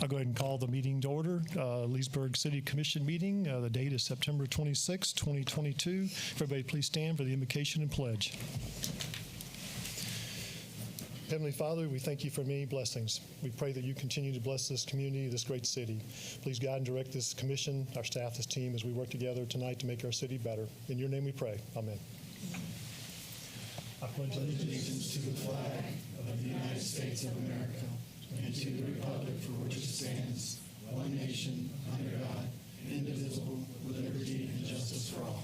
I'll go ahead and call the meeting to order. Leesburg City Commission meeting. The date is September 26, 2022. Everybody please stand for the invocation and pledge. Heavenly Father, we thank you for many blessings. We pray that you continue to bless this community, this great city. Please guide and direct this commission, our staff, this team, as we work together tonight to make our city better. In your name we pray. Amen. I pledge allegiance to the flag of the United States of America and to the republic for which it stands, one nation, under God, indivisible, with liberty and justice for all.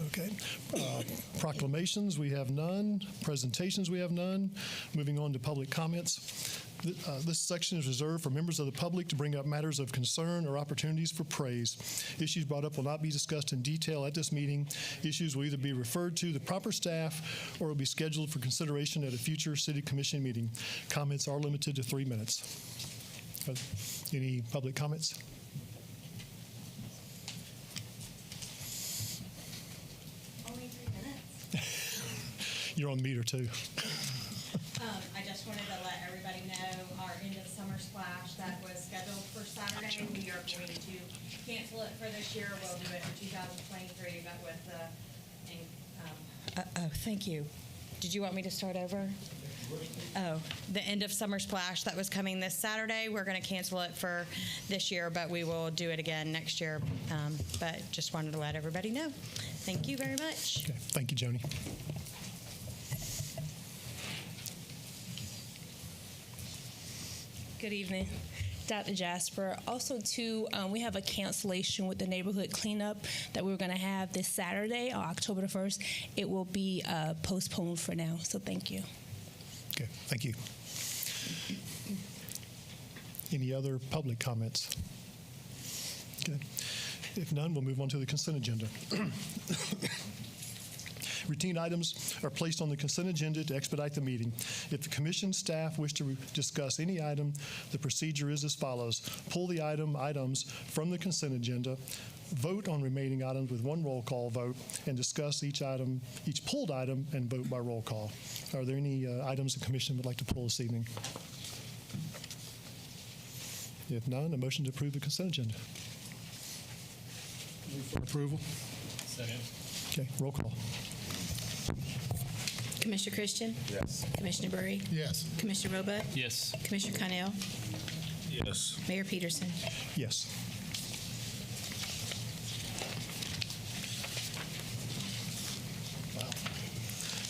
Okay. Proclamations, we have none. Presentations, we have none. Moving on to public comments. This section is reserved for members of the public to bring up matters of concern or opportunities for praise. Issues brought up will not be discussed in detail at this meeting. Issues will either be referred to the proper staff or will be scheduled for consideration at a future City Commission meeting. Comments are limited to 3 minutes. Any public comments? Only 3 minutes. You're on the meter too. I just wanted to let everybody know our end of summer splash that was scheduled for Saturday. We are going to cancel it for this year. We'll do it for 2023, but with the thank you. Did you want me to start over? Oh, the end of summer splash that was coming this Saturday. We're going to cancel it for this year, but we will do it again next year. But just wanted to let everybody know. Thank you very much. Okay. Thank you, Joni. Good evening, Dr. Jasper. Also, too, we have a cancellation with the neighborhood cleanup that we're going to have this Saturday, October the 1st. It will be postponed for now, so thank you. Okay, thank you. Any other public comments? Okay. If none, we'll move on to the consent agenda. Routine items are placed on the consent agenda to expedite the meeting. If the commission staff wish to discuss any item, the procedure is as follows. Pull the items from the consent agenda, vote on remaining items with one roll call vote, and discuss each pulled item and vote by roll call. Are there any items the commission would like to pull this evening? If none, a motion to approve the consent agenda. Move for approval. Second. Okay, roll call. Commissioner Christian? Yes. Commissioner Burry? Yes. Commissioner Roebuck? Yes. Commissioner Connell? Yes. Mayor Peterson? Yes. Wow.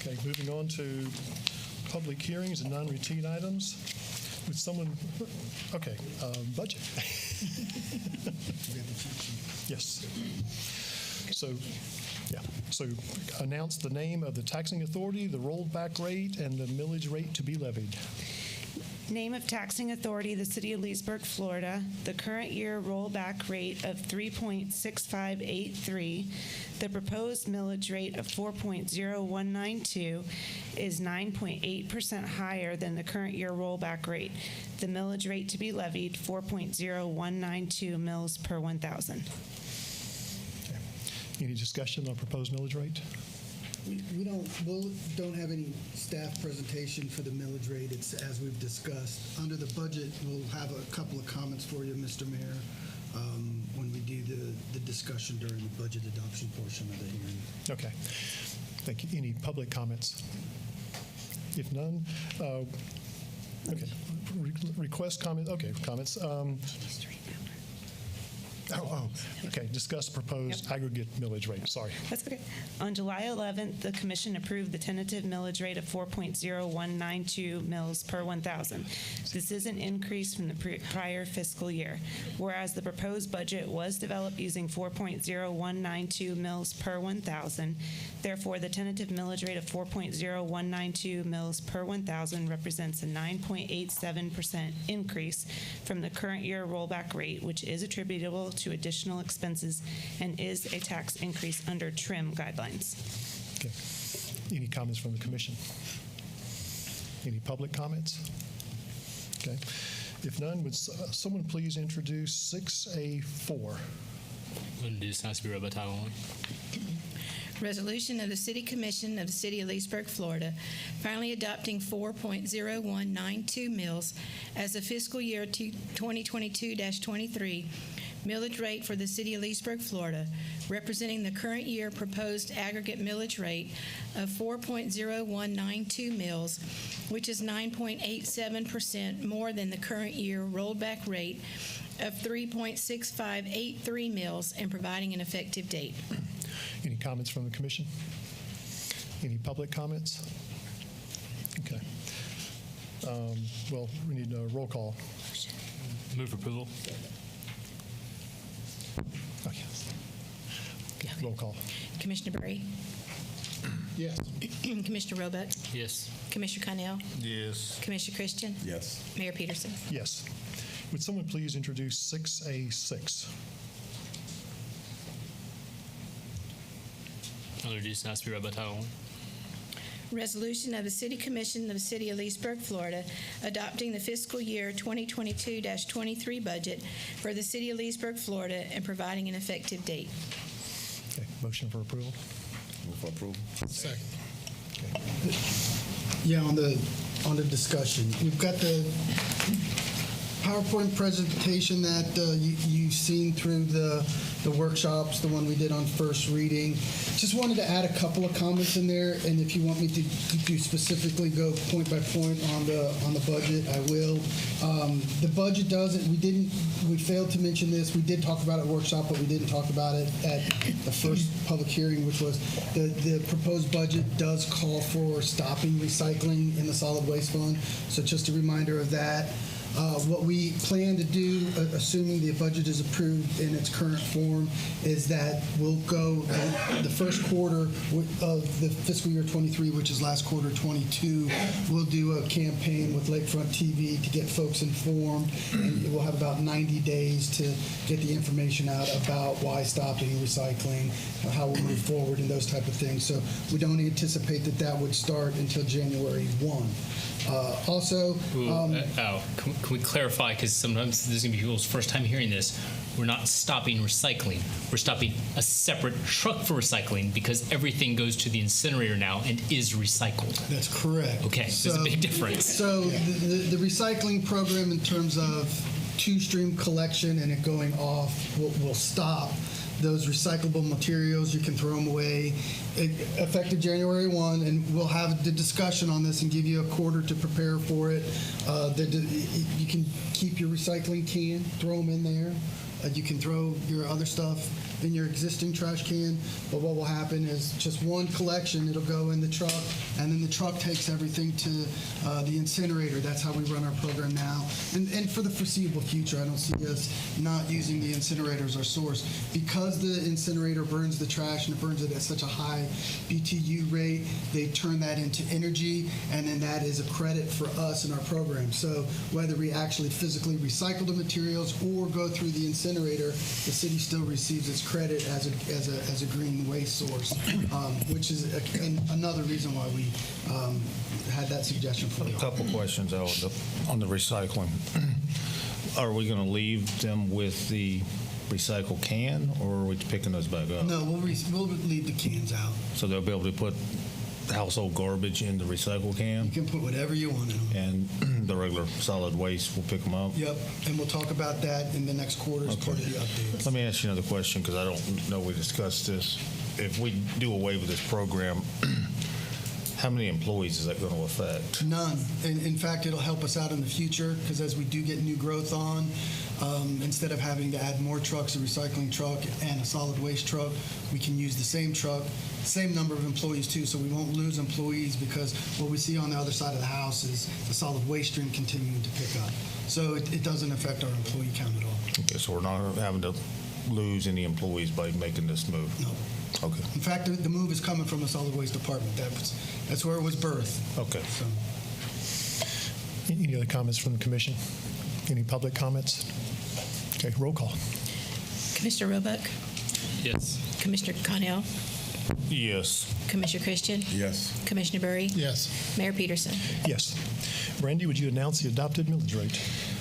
Okay, moving on to public hearings and non-routine items. Would someone, okay, budget. Yes. So announce the name of the taxing authority, the rolled back rate, and the millage rate to be levied. Name of taxing authority, the City of Leesburg, Florida. The current year rollback rate of 3.6583. The proposed millage rate of 4.0192 is 9.8% higher than the current year rollback rate. The millage rate to be levied, 4.0192 mils per 1,000. Any discussion on proposed millage rate? We don't have any staff presentation for the millage rate. It's as we've discussed. Under the budget, we'll have a couple of comments for you, Mr. Mayor, when we do the discussion during the budget adoption portion of the hearing. Okay. Thank you. Any public comments? If none, okay. Request comment. Okay, comments. Okay. Discuss proposed aggregate millage rate. Sorry. That's okay. On July 11th, the Commission approved the tentative millage rate of 4.0192 mils per 1,000. This is an increase from the prior fiscal year. Whereas the proposed budget was developed using 4.0192 mils per 1,000, therefore the tentative millage rate of 4.0192 mils per 1,000 represents a 9.87% increase from the current year rollback rate, which is attributable to additional expenses and is a tax increase under TRIM guidelines. Okay. Any comments from the commission? Any public comments? Okay. If none, would someone please introduce 6A4? Introduce has to be read by title only. Resolution of the City Commission of the City of Leesburg, Florida, finally adopting 4.0192 mills as the fiscal year 2022-23 millage rate for the City of Leesburg, Florida, representing the current year proposed aggregate millage rate of 4.0192 mills, which is 9.87% more than the current year rolled-back rate of 3.6583 mills, and providing an effective date. Any comments from the commission? Any public comments? Okay. Well, we need a roll call. Move for approval. Okay. Okay, roll call. Commissioner Berry? Yes. Commissioner Roebuck? Yes. Commissioner Connell? Yes. Commissioner Christian? Yes. Mayor Peterson? Yes. Would someone please introduce 6A6? Another duty has to be read by title only. Resolution of the City Commission of the City of Leesburg, Florida, adopting the fiscal year 2022-23 budget for the City of Leesburg, Florida, and providing an effective date. Okay, motion for approval. Move for approval. Second. Yeah, on the discussion, we've got the PowerPoint presentation that you've seen through the workshops, the one we did on first reading. Just wanted to add a couple of comments in there, and if you want me to specifically go point by point on the budget, I will. The budget doesn't. We failed to mention this. We did talk about it at workshop, but we didn't talk about it at the first public hearing, which was the proposed budget does call for stopping recycling in the solid waste fund. So just a reminder of that. What we plan to do, assuming the budget is approved in its current form, is that we'll go the first quarter of the fiscal year 23, which is last quarter 22, we'll do a campaign with Lakefront TV to get folks informed, and we'll have about 90 days to get the information out about why stopping recycling, how we'll move forward, and those type of things. So we don't anticipate that would start until January 1. Can we clarify, because sometimes this is going to be people's first time hearing this, we're not stopping recycling. We're stopping a separate truck for recycling because everything goes to the incinerator now and is recycled. That's correct. Okay, there's a big difference. So the recycling program in terms of two-stream collection and it going off will stop. Those recyclable materials, you can throw them away. Effective January 1, and we'll have the discussion on this and give you a quarter to prepare for it. You can keep your recycling can, throw them in there. You can throw your other stuff in your existing trash can, but what will happen is just one collection, it'll go in the truck, and then the truck takes everything to the incinerator. That's how we run our program now. And for the foreseeable future, I don't see us not using the incinerator as our source. Because the incinerator burns the trash and it burns it at such a high BTU rate, they turn that into energy, and then that is a credit for us in our program. So whether we actually physically recycle the materials or go through the incinerator, the city still receives its credit as a green waste source, which is another reason why we had that suggestion for A you. couple questions on the recycling. Are we going to leave them with the recycle can, or are we picking those back up? No, we'll leave the cans out. So they'll be able to put household garbage in the recycle You can, can put whatever you want in them. and the regular solid waste will pick them up? Yep, and we'll talk about that in the next quarter as part of the updates. Let me ask you another question, because I don't know we discussed this. If we do away with this program, how many employees is that going to affect? None. In fact, it'll help us out in the future, because as we do get new growth on, instead of having to add more trucks, a recycling truck and a solid waste truck, we can use the same truck, same number of employees too, so we won't lose employees, because what we see on the other side of the house is the solid waste stream continuing to pick up. So it doesn't affect our employee count at all. Okay, so we're not having to lose any employees by making this move? No. Okay. In fact, the move is coming from the solid waste department. That's where it was birthed. Okay. So. Any other comments from the commission? Any public comments? Okay, roll call. Commissioner Roebuck? Yes. Commissioner Connell? Yes. Commissioner Christian? Yes. Commissioner Berry? Yes. Mayor Peterson? Yes. Brandy, would you announce the adopted millage rate?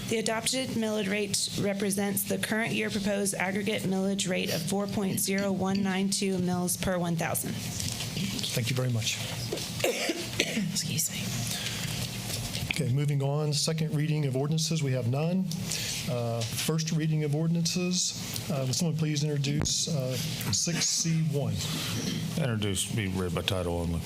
The adopted millage rate represents the current year proposed aggregate millage rate of 4.0192 mils per 1,000. Thank you very much. Excuse me. Okay, moving on, second reading of ordinances, we have none. First reading of ordinances, would someone please introduce 6C1? Introduced, be read by title only.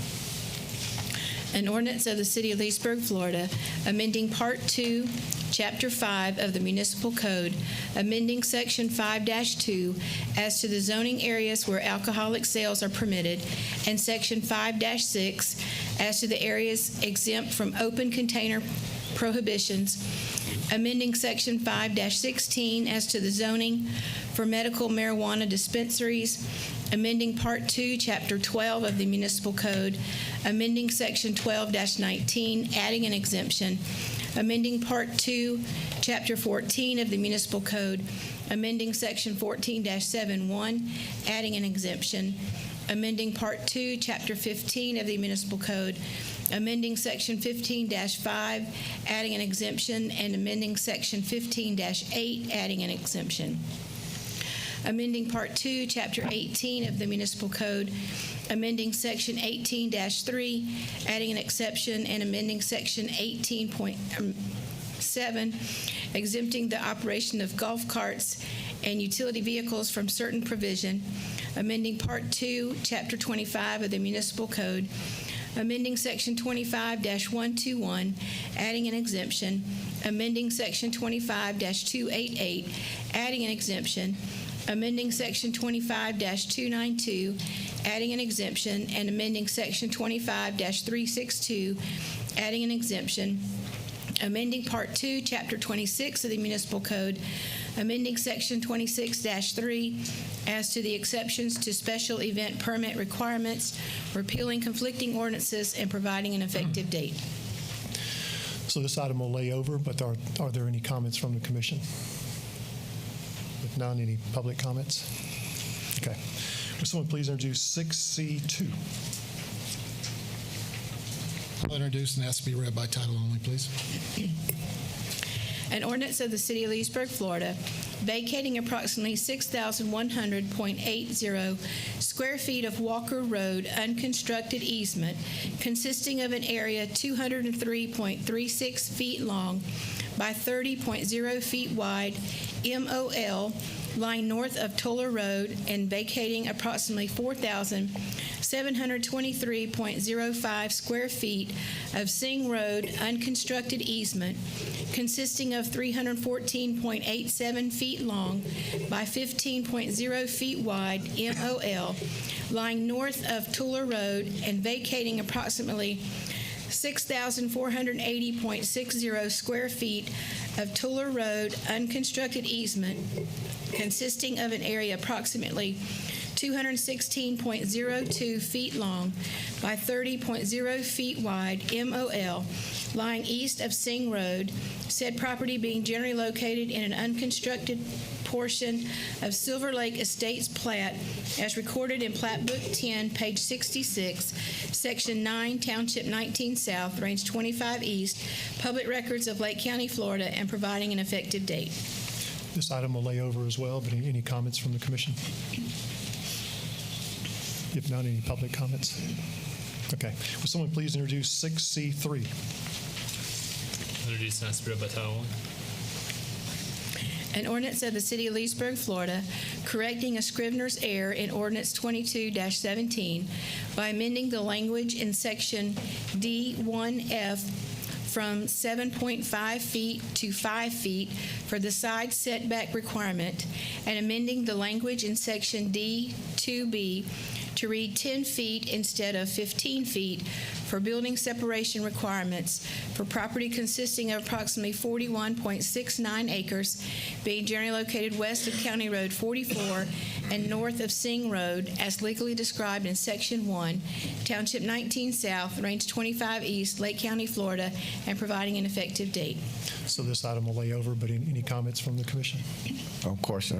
An ordinance of the City of Leesburg, Florida, amending Part 2, Chapter 5 of the Municipal Code, amending Section 5-2 as to the zoning areas where alcoholic sales are permitted, and Section 5-6 as to the areas exempt from open container prohibitions, amending Section 5-16 as to the zoning for medical marijuana dispensaries, amending Part 2, Chapter 12 of the Municipal Code, amending Section 12-19, adding an exemption, amending Part 2, Chapter 14 of the Municipal Code, amending Section 14-71, adding an exemption, amending Part 2, Chapter 15 of the Municipal Code, amending Section 15-5, adding an exemption, and amending Section 15-8, adding an exemption. Amending Part 2, Chapter 18 of the Municipal Code, amending Section 18-3, adding an exception, and amending Section 18.7, exempting the operation of golf carts and utility vehicles from certain provision, amending Part 2, Chapter 25 of the Municipal Code, amending Section 25-121, adding an exemption, amending Section 25-288, adding an exemption, amending Section 25-292, adding an exemption, and amending Section 25-362, adding an exemption, amending Part 2, Chapter 26 of the Municipal Code, amending Section 26-3 as to the exceptions to special event permit requirements, repealing conflicting ordinances, and providing an effective date. So this item will lay over, but are there any comments from the commission? If none, any public comments? Okay. Would someone please introduce 6C2? I'll introduce and ask to be read by title only, please. An ordinance of the City of Leesburg, Florida, vacating approximately 6,100.80 square feet of Walker Road unconstructed easement consisting of an area 203.36 feet long by 30.0 feet wide, MOL, lying north of Toller Road, and vacating approximately 4,723.05 square feet of Sing Road unconstructed easement consisting of 314.87 feet long by 15.0 feet wide, MOL, lying north of Toller Road, and vacating approximately 6,480.60 square feet of Toller Road unconstructed easement consisting of an area approximately 216.02 feet long by 30.0 feet wide, MOL, lying east of Sing Road, said property being generally located in an unconstructed portion of Silver Lake Estates plat as recorded in Plat Book 10, page 66, Section 9, Township 19 South, Range 25 East, Public Records of Lake County, Florida, and providing an effective date. This item will lay over as well, but any comments from the commission? If not, any public comments? Okay. Will someone please introduce 6C3? Introduced and asked to be read by title only. An ordinance of the City of Leesburg, Florida, correcting a scrivener's error in Ordinance 22-17 by amending the language in Section D1F from 7.5 feet to 5 feet for the side setback requirement, and amending the language in Section D2B to read 10 feet instead of 15 feet for building separation requirements for property consisting of approximately 41.69 acres, being generally located west of County Road 44 and north of Sing Road, as legally described in Section 1, Township 19 South, Range 25 East, Lake County, Florida, and providing an effective date. So this item will lay over, but any comments from the commission? Of course,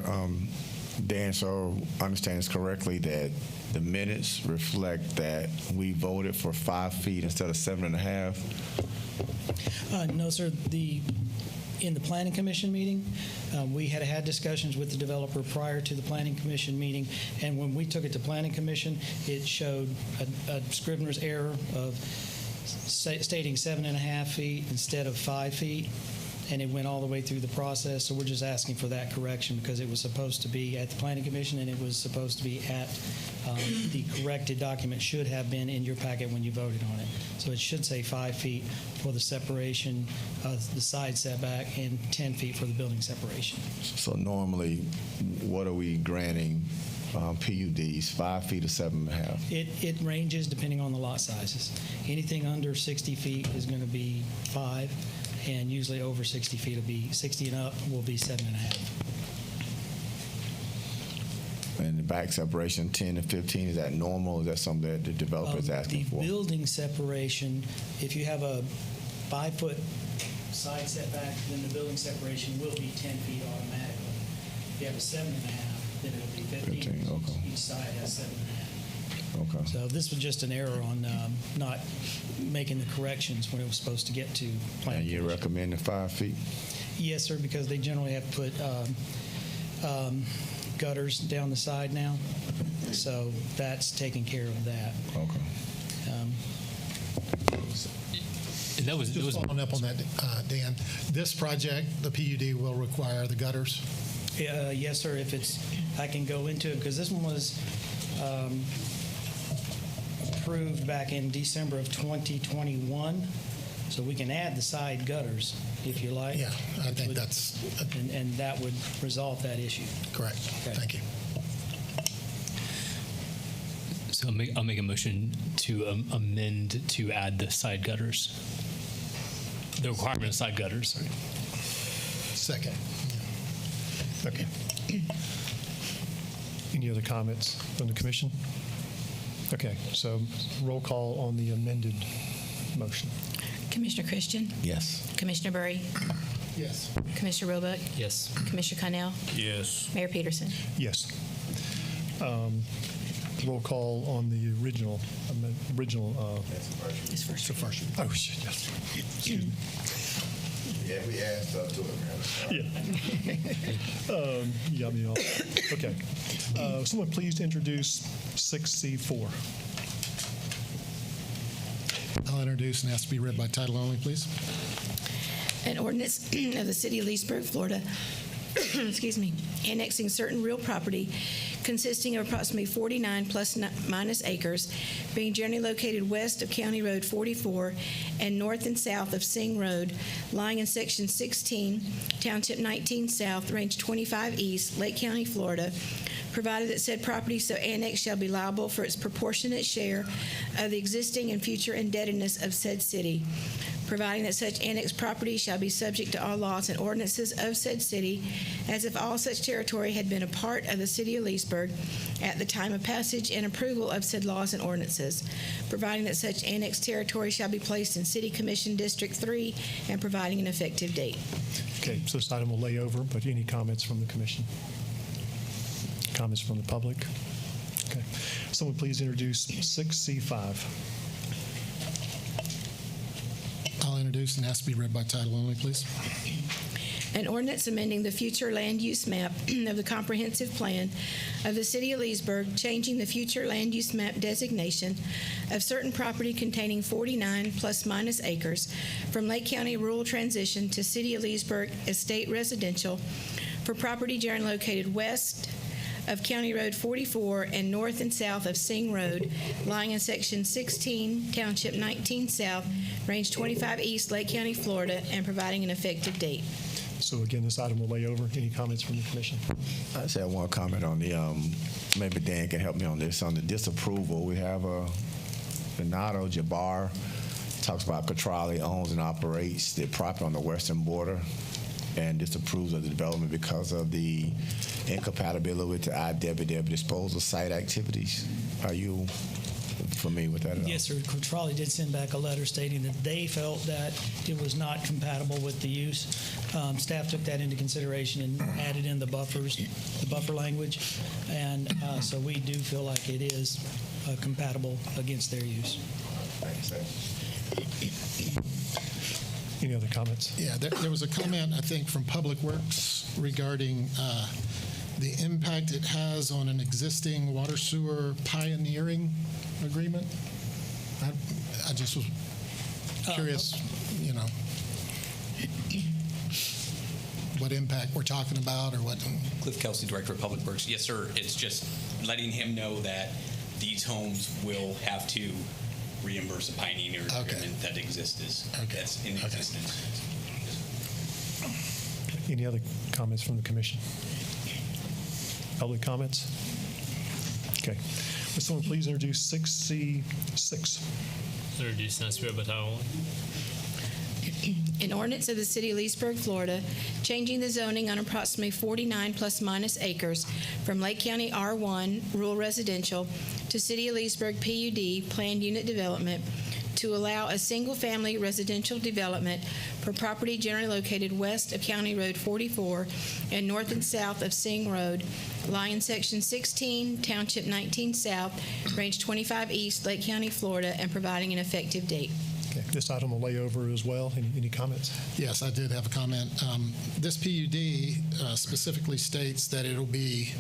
Dan, so I understand this correctly that the minutes reflect that we voted for 5 feet instead of 7.5? No, sir. in the Planning Commission meeting. We had discussions with the developer prior to the Planning Commission meeting, and when we took it to Planning Commission, it showed a Scrivener's error of stating 7.5 feet instead of 5 feet, and it went all the way through the process. So we're just asking for that correction because it was supposed to be at the Planning Commission and it was supposed to be at the corrected document should have been in your packet when you voted on it. So it should say 5 feet for the separation of the side setback and 10 feet for the building separation. So normally, what are we granting PUDs, 5 feet or 7.5? It ranges depending on the lot sizes. Anything under 60 feet is going to be 5, and usually over 60 feet will be 60 and up will be 7.5. And the back separation, 10 to 15, is that normal? Is that something that the developer is asking for? The building separation, if you have a 5-foot side setback, then the building separation will be 10 feet automatically. If you have a 7.5, then it'll be 15. Okay. Each side has 7.5. Okay. So this was just an error on not making the corrections when it was supposed to get to planning. And you recommend the 5 feet? Yes, sir, because they generally have to put gutters down the side now. So that's taking care of that. Okay. And that was, Just following up on that, Dan, this project, the PUD will require the gutters? Yes, sir, if it's, I can go into it, because this one was approved back in December of 2021, so we can add the side gutters if you like. Yeah, I think that's and that would resolve that issue. correct. Okay. Thank you. So I'll make a motion to amend to add the side gutters. The requirement of side gutters, sorry. Second. Okay. Any other comments from the commission? Okay, so roll call on the amended motion. Commissioner Christian, Yes. Commissioner Burry, Yes. Commissioner Roebuck, Yes. Commissioner Connell, Yes. Mayor Peterson. Yes. Roll call on the original. It's first. The first. Oh, shit, yes. Excuse me. Yeah, we asked to it. Yeah. You got me off. Okay. Someone please introduce 6C4. I'll introduce and ask to be read by title only, please. An ordinance of the City of Leesburg, Florida, excuse me, annexing certain real property consisting of approximately 49 plus minus acres, being generally located west of County Road 44 and north and south of Sing Road, lying in Section 16, Township 19 South, Range 25 East, Lake County, Florida, provided that said property so annexed shall be liable for its proportionate share of the existing and future indebtedness of said city, providing that such annexed property shall be subject to all laws and ordinances of said city, as if all such territory had been a part of the City of Leesburg at the time of passage and approval of said laws and ordinances, providing that such annexed territory shall be placed in City Commission District 3 and providing an effective date. Okay, so this item will lay over, but any comments from the commission? Comments from the public? Okay. Someone please introduce 6C5. I'll introduce and ask to be read by title only, please. An ordinance amending the future land use map of the comprehensive plan of the City of Leesburg, changing the future land use map designation of certain property containing 49 plus minus acres from Lake County rural transition to City of Leesburg estate residential for property generally located west of County Road 44 and north and south of Sing Road, lying in Section 16, Township 19 South, Range 25 East, Lake County, Florida, and providing an effective date. So again, this item will lay over. Any comments from the commission? I just have one comment on the, maybe Dan can help me on this. On the disapproval, we have Renato Jabbar talks about Catrali owns and operates the property on the western border and disapproves of the development because of the incompatibility with the IWW disposal site activities. Are you familiar with that at all? Yes, sir. Trolley did send back a letter stating that they felt that it was not compatible with the use. Staff took that into consideration and added in the buffers, the buffer language, and so we do feel like it is compatible against their use. Thanks, sir. Any other comments? Yeah, there was a comment, I think, from Public Works regarding the impact it has on an existing water sewer pioneering agreement. I just was curious, what impact we're talking about or what. Cliff Kelsey, Director of Public Works. Yes, sir. It's just letting him know that these homes will have to reimburse a pioneer agreement that exists. That's in existence. Any other comments from the commission? Public comments? Okay. Would someone please introduce 6C6? Introduced and read by title only. An ordinance of the City of Leesburg, Florida, changing the zoning on approximately 49 plus minus acres from Lake County R1 rural residential to City of Leesburg PUD planned unit development to allow a single-family residential development for property generally located west of County Road 44 and north and south of Sing Road, lying Section 16, Township 19 South, Range 25 East, Lake County, Florida, and providing an effective date. Okay. This item will lay over as well. Any comments? Yes, I did have a comment. This PUD specifically states that it'll be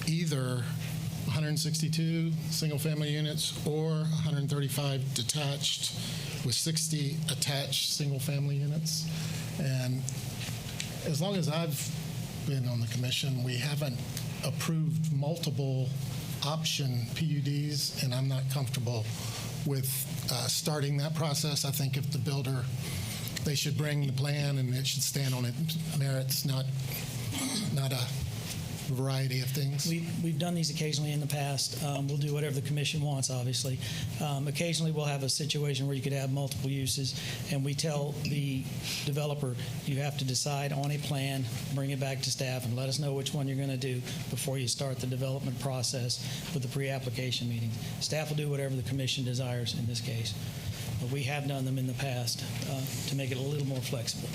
either 162 single-family units or 135 detached with 60 attached single-family units. And as long as I've been on the commission, we haven't approved multiple option PUDs, and I'm not comfortable with starting that process. I think if the builder, they should bring the plan and it should stand on its merits, not a variety of things. We've done these occasionally in the past. We'll do whatever the commission wants, obviously. Occasionally, we'll have a situation where you could have multiple uses, and we tell the developer, you have to decide on a plan, bring it back to staff, and let us know which one you're going to do before you start the development process with the pre-application meeting. Staff will do whatever the commission desires in this case. But we have done them in the past to make it a little more flexible.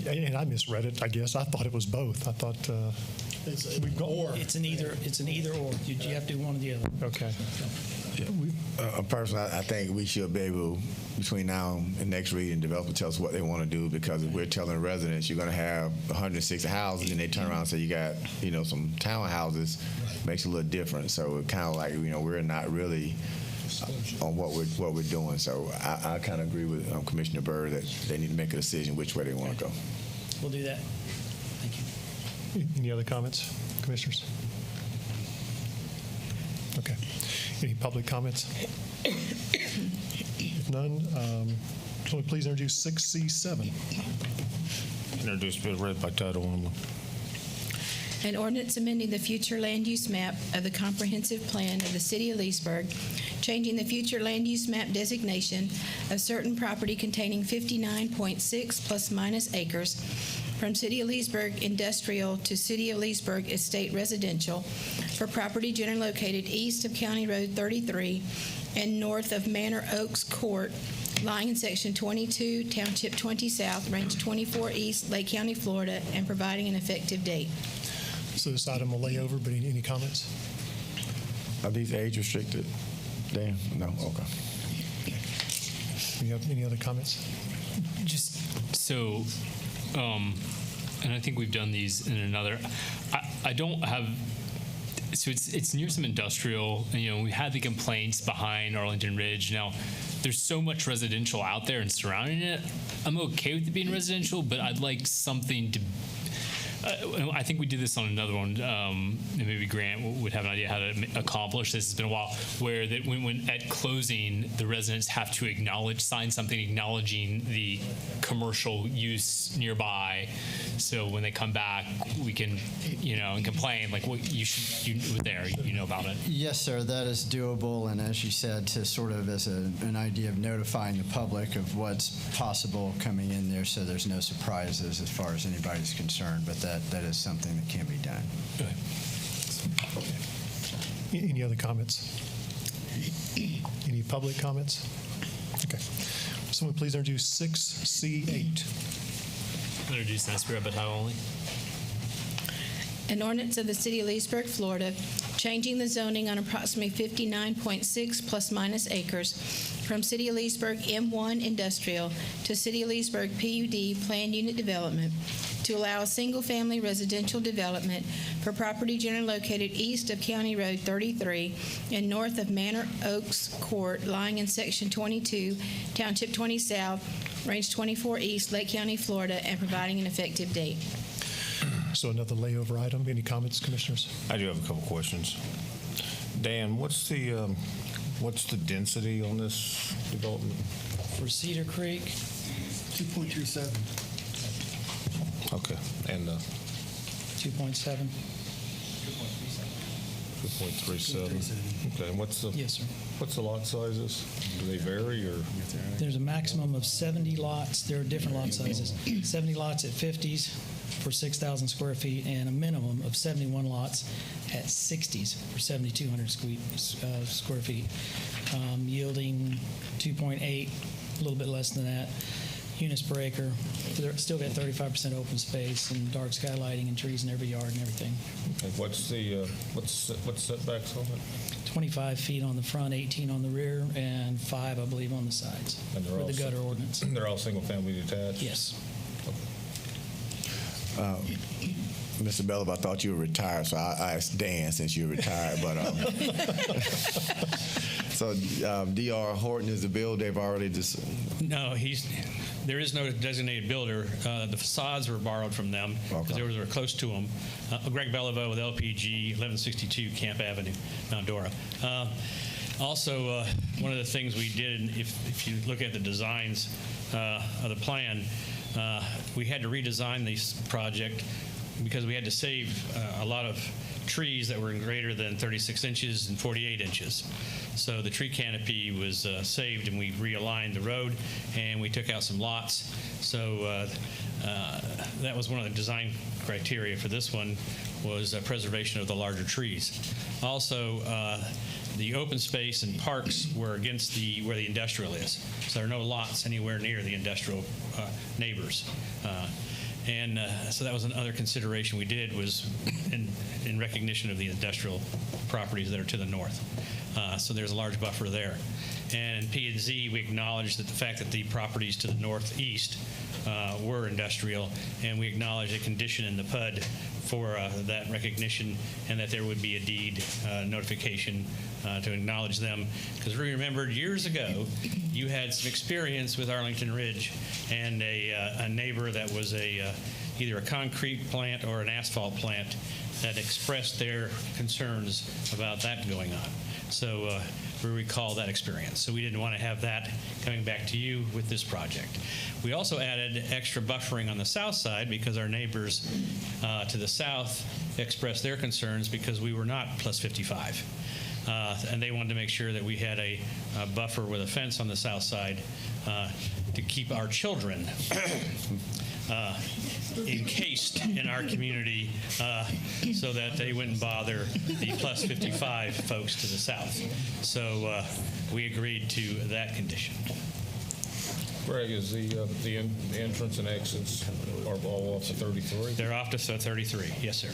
And I misread it, I guess. I thought it was both. I thought It's an either or. You have to do one or the other. Okay. Personally, I think we should be able, between now and next reading, developer tell us what they want to do, because if we're telling residents you're going to have 160 houses and they turn around and say you got, some townhouses, makes it a little different. So it kind of like, we're not really on what we're doing. So I kind of agree with Commissioner Byrd that they need to make a decision which way they want to go. We'll do that. Thank you. Any other comments, commissioners? Okay. Any public comments? If none, can we please introduce 6C7? Introduced and read by title only. An ordinance amending the future land use map of the comprehensive plan of the City of Leesburg, changing the future land use map designation of certain property containing 59.6 plus minus acres from City of Leesburg Industrial to City of Leesburg Estate Residential for property generally located east of County Road 33 and north of Manor Oaks Court, lying in Section 22, Township 20 South, Range 24 East, Lake County, Florida, and providing an effective date. So this item will lay over, but any comments? Are these age restricted, Dan? No? Okay. Any other comments? Just so, and I think we've done these in another. I don't have. So it's near some industrial, and we had the complaints behind Arlington Ridge. Now, there's so much residential out there and surrounding it. I'm okay with it being residential, but I'd like something to. I think we did this on another one. And maybe Grant would have an idea how to accomplish this. It's been a while. Where that when at closing, the residents have to sign something acknowledging the commercial use nearby. So when they come back, we can, and complain like, well, you were there, you know about it. Yes, sir. That is doable, and as you said, to sort of as an idea of notifying the public of what's possible coming in there, so there's no surprises as far as anybody's concerned. But that is something that can be done. Good. Any other comments? Any public comments? Okay. Someone please introduce 6C8. Introduced and read by title only. An ordinance of the City of Leesburg, Florida, changing the zoning on approximately 59.6 plus minus acres from City of Leesburg M1 Industrial to City of Leesburg PUD Planned Unit Development to allow a single-family residential development for property generally located east of County Road 33 and north of Manor Oaks Court, lying in Section 22, Township 20 South, Range 24 East, Lake County, Florida, and providing an effective date. So another layover item. Any comments, commissioners? I do have a couple questions. Dan, what's the density on this development? For Cedar Creek, 2.37. Okay, and 2.7. 2.37. Okay, and what's the Yes, sir. what's the lot sizes? Do they vary or? There's a maximum of 70 lots. There are different lot sizes. 70 lots at 50s for 6,000 square feet, and a minimum of 71 lots at 60s for 7,200 square feet, yielding 2.8, a little bit less than that, units per acre. They're still got 35% open space and dark sky lighting and trees in every yard and everything. Okay, what's the what's setbacks on it? 25 feet on the front, 18 on the rear, and 5, I believe, on the sides And they're for all the gutter ordinance. They're all single family detached. Yes. Mr. Bello, I thought you were retired, so I asked Dan since you're retired. But so D.R. Horton is the builder. They've already just. No, there is no designated builder. The facades were borrowed from them because they were close to them. Greg Bellevue with LPG, 1162 Camp Avenue, Mount Dora. Also, one of the things we did, if you look at the designs of the plan, we had to redesign this project because we had to save a lot of trees that were greater than 36 inches and 48 inches. So the tree canopy was saved, and we realigned the road, and we took out some lots. So that was one of the design criteria for this one, was preservation of the larger trees. Also, the open space and parks were against where the industrial is. So there are no lots anywhere near the industrial neighbors. So that was another consideration we did, was in recognition of the industrial properties that are to the north. So there's a large buffer there. And in P&Z, we acknowledged that the fact that the properties to the northeast were industrial, and we acknowledged a condition in the PUD for that recognition, and that there would be a deed notification to acknowledge them. Because we remembered years ago, you had some experience with Arlington Ridge and a neighbor that was either a concrete plant or an asphalt plant that expressed their concerns about that going on. So we recall that experience. So we didn't want to have that coming back to you with this project. We also added extra buffering on the south side because our neighbors to the south expressed their concerns because we were not plus 55. And they wanted to make sure that we had a buffer with a fence on the south side to keep our children encased in our community so that they wouldn't bother the plus 55 folks to the south. So we agreed to that condition. Greg, is the entrance and exits are all off of 33? They're off to 33, yes, sir.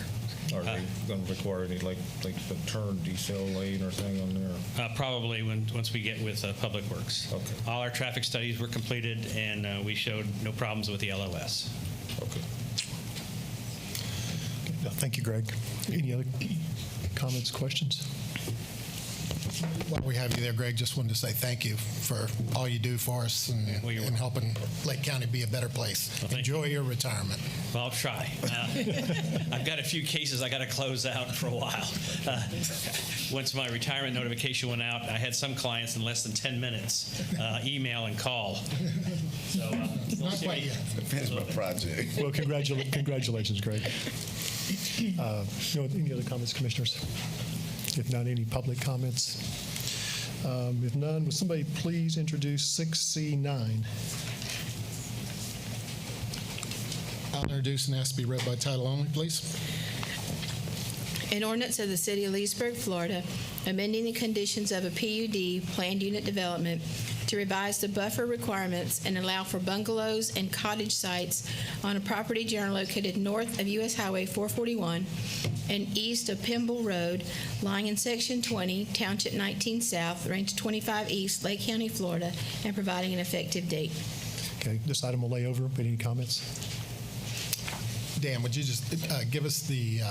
Are they going to require any like a turn decel lane or thing on there? Probably once we get with Public Works. Okay. All our traffic studies were completed, and we showed no problems with the LOS. Okay. Thank you, Greg. Any other comments, questions? While we have you there, Greg, just wanted to say thank you for all you do for us and helping Lake County be a better place. Well, enjoy your retirement. Well, I'll try. I've got a few cases I got to close out for a while. Once my retirement notification went out, I had some clients in less than 10 minutes email and call. So Not quite yet. Depends on the project. Well, congratulations, Greg. Any other comments, commissioners? If not, any public comments? If none, would somebody please introduce 6C9? I'll introduce and ask to be read by title only, please. An ordinance of the City of Leesburg, Florida, amending the conditions of a PUD, planned unit development, to revise the buffer requirements and allow for bungalows and cottage sites on a property generally located north of U.S. Highway 441 and east of Pimble Road, lying in Section 20, Township 19 South, Range 25 East, Lake County, Florida, and providing an effective date. Okay, this item will lay over, but any comments? Dan, would you just give us the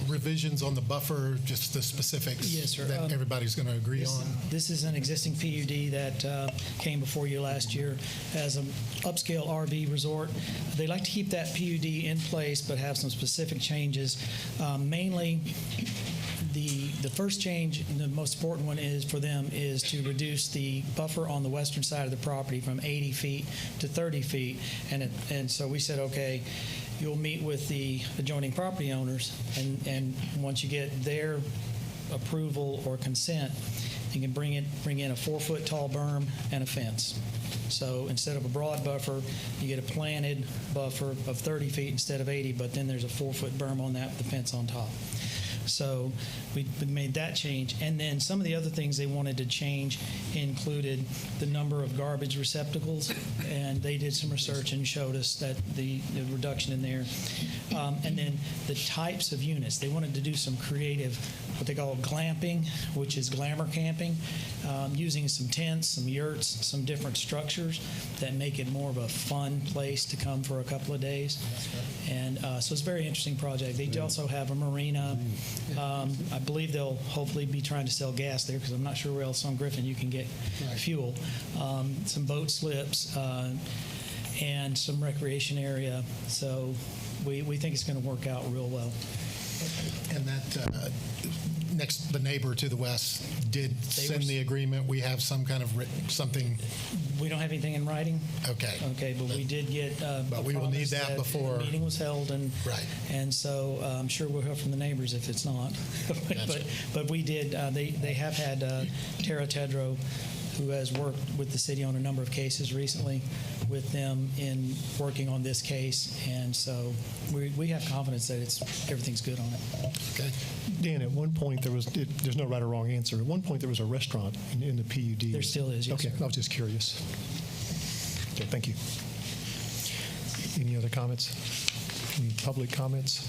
revisions on the buffer, just the specifics Yes, sir. that everybody's going to agree on? This is an existing PUD that came before you last year as an upscale RV resort. They like to keep that PUD in place but have some specific changes. Mainly, the first change, and the most important one is for them, is to reduce the buffer on the western side of the property from 80 feet to 30 feet. And so we said, okay, you'll meet with the adjoining property owners, and once you get their approval or consent, you can bring in a 4-foot tall berm and a fence. So instead of a broad buffer, you get a planted buffer of 30 feet instead of 80, but then there's a 4-foot berm on that with the fence on top. So we made that change. And then some of the other things they wanted to change included the number of garbage receptacles, and they did some research and showed us that the reduction in there. And then the types of units. They wanted to do some creative, what they call glamping, which is glamour camping, using some tents, some yurts, some different structures that make it more of a fun place to come for a couple of days. And so it's a very interesting project. They also have a marina. I believe they'll hopefully be trying to sell gas there, because I'm not sure where else on Griffin you can get fuel. Some boat slips and some recreation area. So we think it's going to work out real well. And that the neighbor to the west did send the agreement. We have some kind of something. We don't have anything in writing. Okay. Okay, but we did get. But we will need that before the meeting was held, and right. And so I'm sure we'll hear from the neighbors if it's not. but we did. They have had Tara Tedrow, who has worked with the city on a number of cases recently, with them in working on this case, and so we have confidence that everything's good on it. Okay. Dan, at one point there's no right or wrong answer. At one point there was a restaurant in the PUD. There still is, yes, okay, sir. I was just curious. Okay, thank you. Any other comments? Any public comments?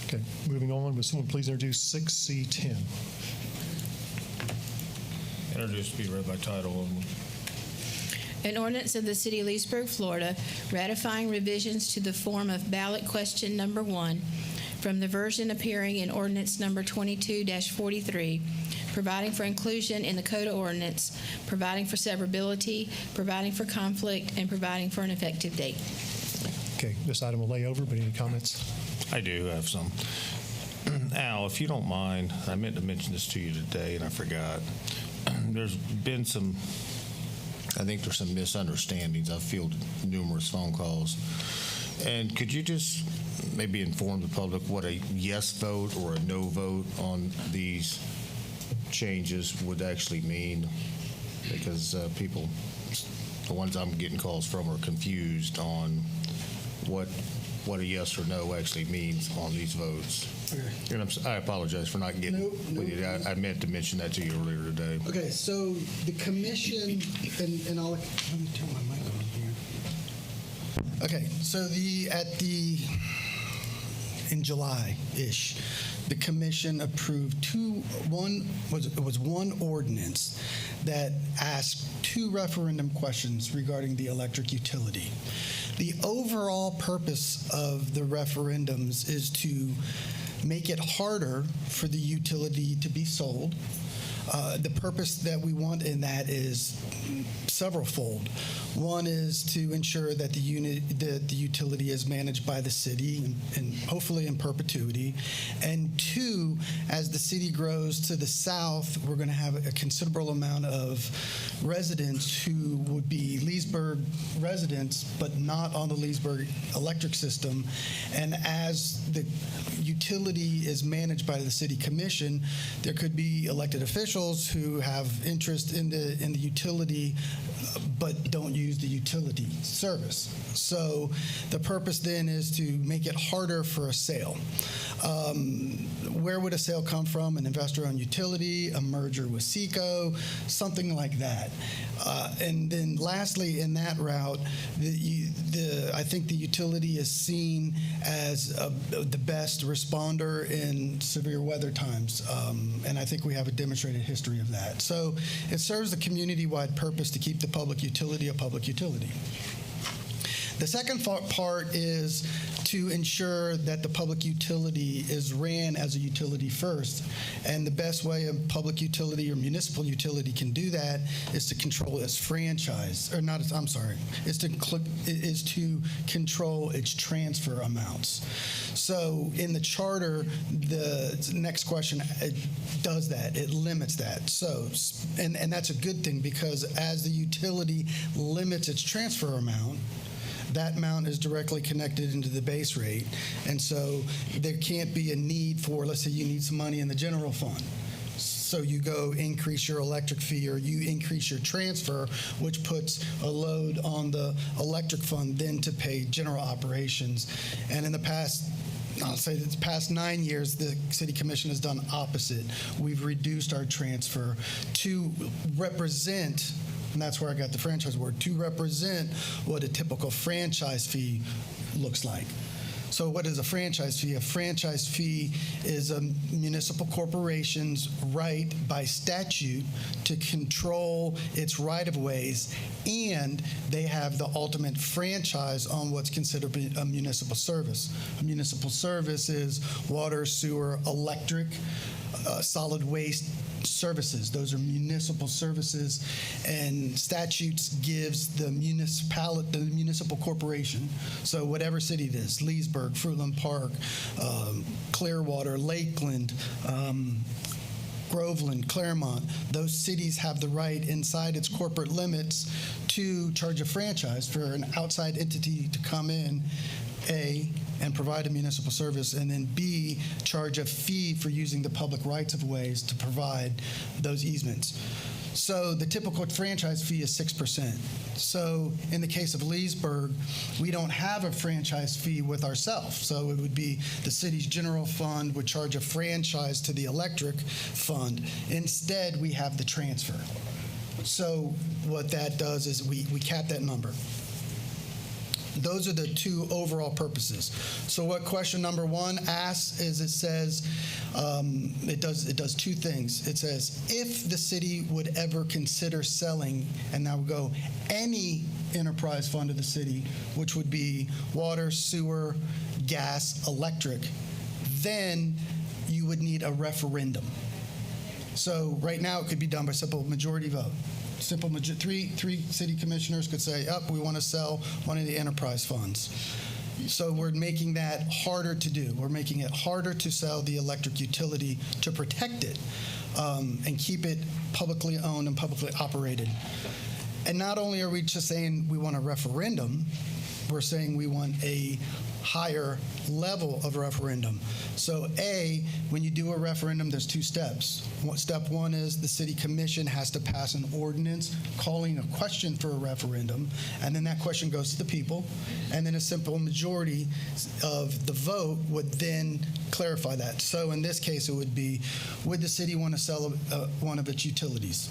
Okay, moving on. Would someone please introduce 6C10? Introduced to be read by title only. An ordinance of the City of Leesburg, Florida, ratifying revisions to the form of ballot question number 1 from the version appearing in ordinance number 22-43, providing for inclusion in the Code of Ordinance, providing for severability, providing for conflict, and providing for an effective date. Okay, this item will lay over, but any comments? I do have some. Al, if you don't mind, I meant to mention this to you today and I forgot. There's been I think there's some misunderstandings. I've fielded numerous phone calls. And could you just maybe inform the public what a yes vote or a no vote on these changes would actually mean? Because people, the ones I'm getting calls from, are confused on what a yes or no actually means on these votes. Okay. And I apologize for not getting with you. I meant to mention that to you earlier today. Okay, so the commission, and I'll, let me turn my mic on here. Okay, so in July-ish, the commission approved one ordinance that asked 2 referendum questions regarding the electric utility. The overall purpose of the referendums is to make it harder for the utility to be sold. The purpose that we want in that is severalfold. One is to ensure that the utility is managed by the city and hopefully in perpetuity. And 2, as the city grows to the south, we're going to have a considerable amount of residents who would be Leesburg residents, but not on the Leesburg electric system. And as the utility is managed by the city commission, there could be elected officials who have interest in the utility but don't use the utility service. So the purpose then is to make it harder for a sale. Where would a sale come from? An investor-owned utility, a merger with SECO, something like that. And then lastly, in that route, I think the utility is seen as the best responder in severe weather times. And I think we have a demonstrated history of that. So it serves the community-wide purpose to keep the public utility a public utility. The second part is to ensure that the public utility is ran as a utility first. And the best way a public utility or municipal utility can do that is to control its franchise, or not, I'm sorry, is to control its transfer amounts. So in the charter, the next question, it does that. It limits that. So, and that's a good thing, because as the utility limits its transfer amount, that amount is directly connected into the base rate. And so there can't be a need for, let's say you need some money in the general fund. So you go increase your electric fee, or you increase your transfer, which puts a load on the electric fund then to pay general operations. And in the past, I'll say the past 9 years, the City Commission has done opposite. We've reduced our transfer to represent, and that's where I got the franchise word, to represent what a typical franchise fee looks like. So what is a franchise fee? A franchise fee is a municipal corporation's right by statute to control its right-of-ways, and they have the ultimate franchise on what's considered a municipal service. A municipal service is water, sewer, electric, solid waste services. Those are municipal services, and statutes gives the municipal corporation, so whatever city it is, Leesburg, Fruitland Park, Clearwater, Lakeland, Groveland, Claremont, those cities have the right inside its corporate limits to charge a franchise for an outside entity to come in, A, and provide a municipal service, and then B, charge a fee for using the public rights of ways to provide those easements. So the typical franchise fee is 6%. So in the case of Leesburg, we don't have a franchise fee with ourselves. So it would be the city's general fund would charge a franchise to the electric fund. Instead, we have the transfer. So what that does is we cap that number. Those are the two overall purposes. So what question number one asks is, it says, it does two things. It says, if the city would ever consider selling, and now we go, any enterprise fund of the city, which would be water, sewer, gas, electric, then you would need a referendum. So right now it could be done by simple majority vote. Three city commissioners could say, we want to sell one of the enterprise funds. So we're making that harder to do. We're making it harder to sell the electric utility to protect it and keep it publicly owned and publicly operated. And not only are we just saying we want a referendum, we're saying we want a higher level of referendum. So A, when you do a referendum, there's two steps. Step one is the city commission has to pass an ordinance calling a question for a referendum, and then that question goes to the people, and then a simple majority of the vote would then clarify that. So in this case, it would be, would the city want to sell one of its utilities?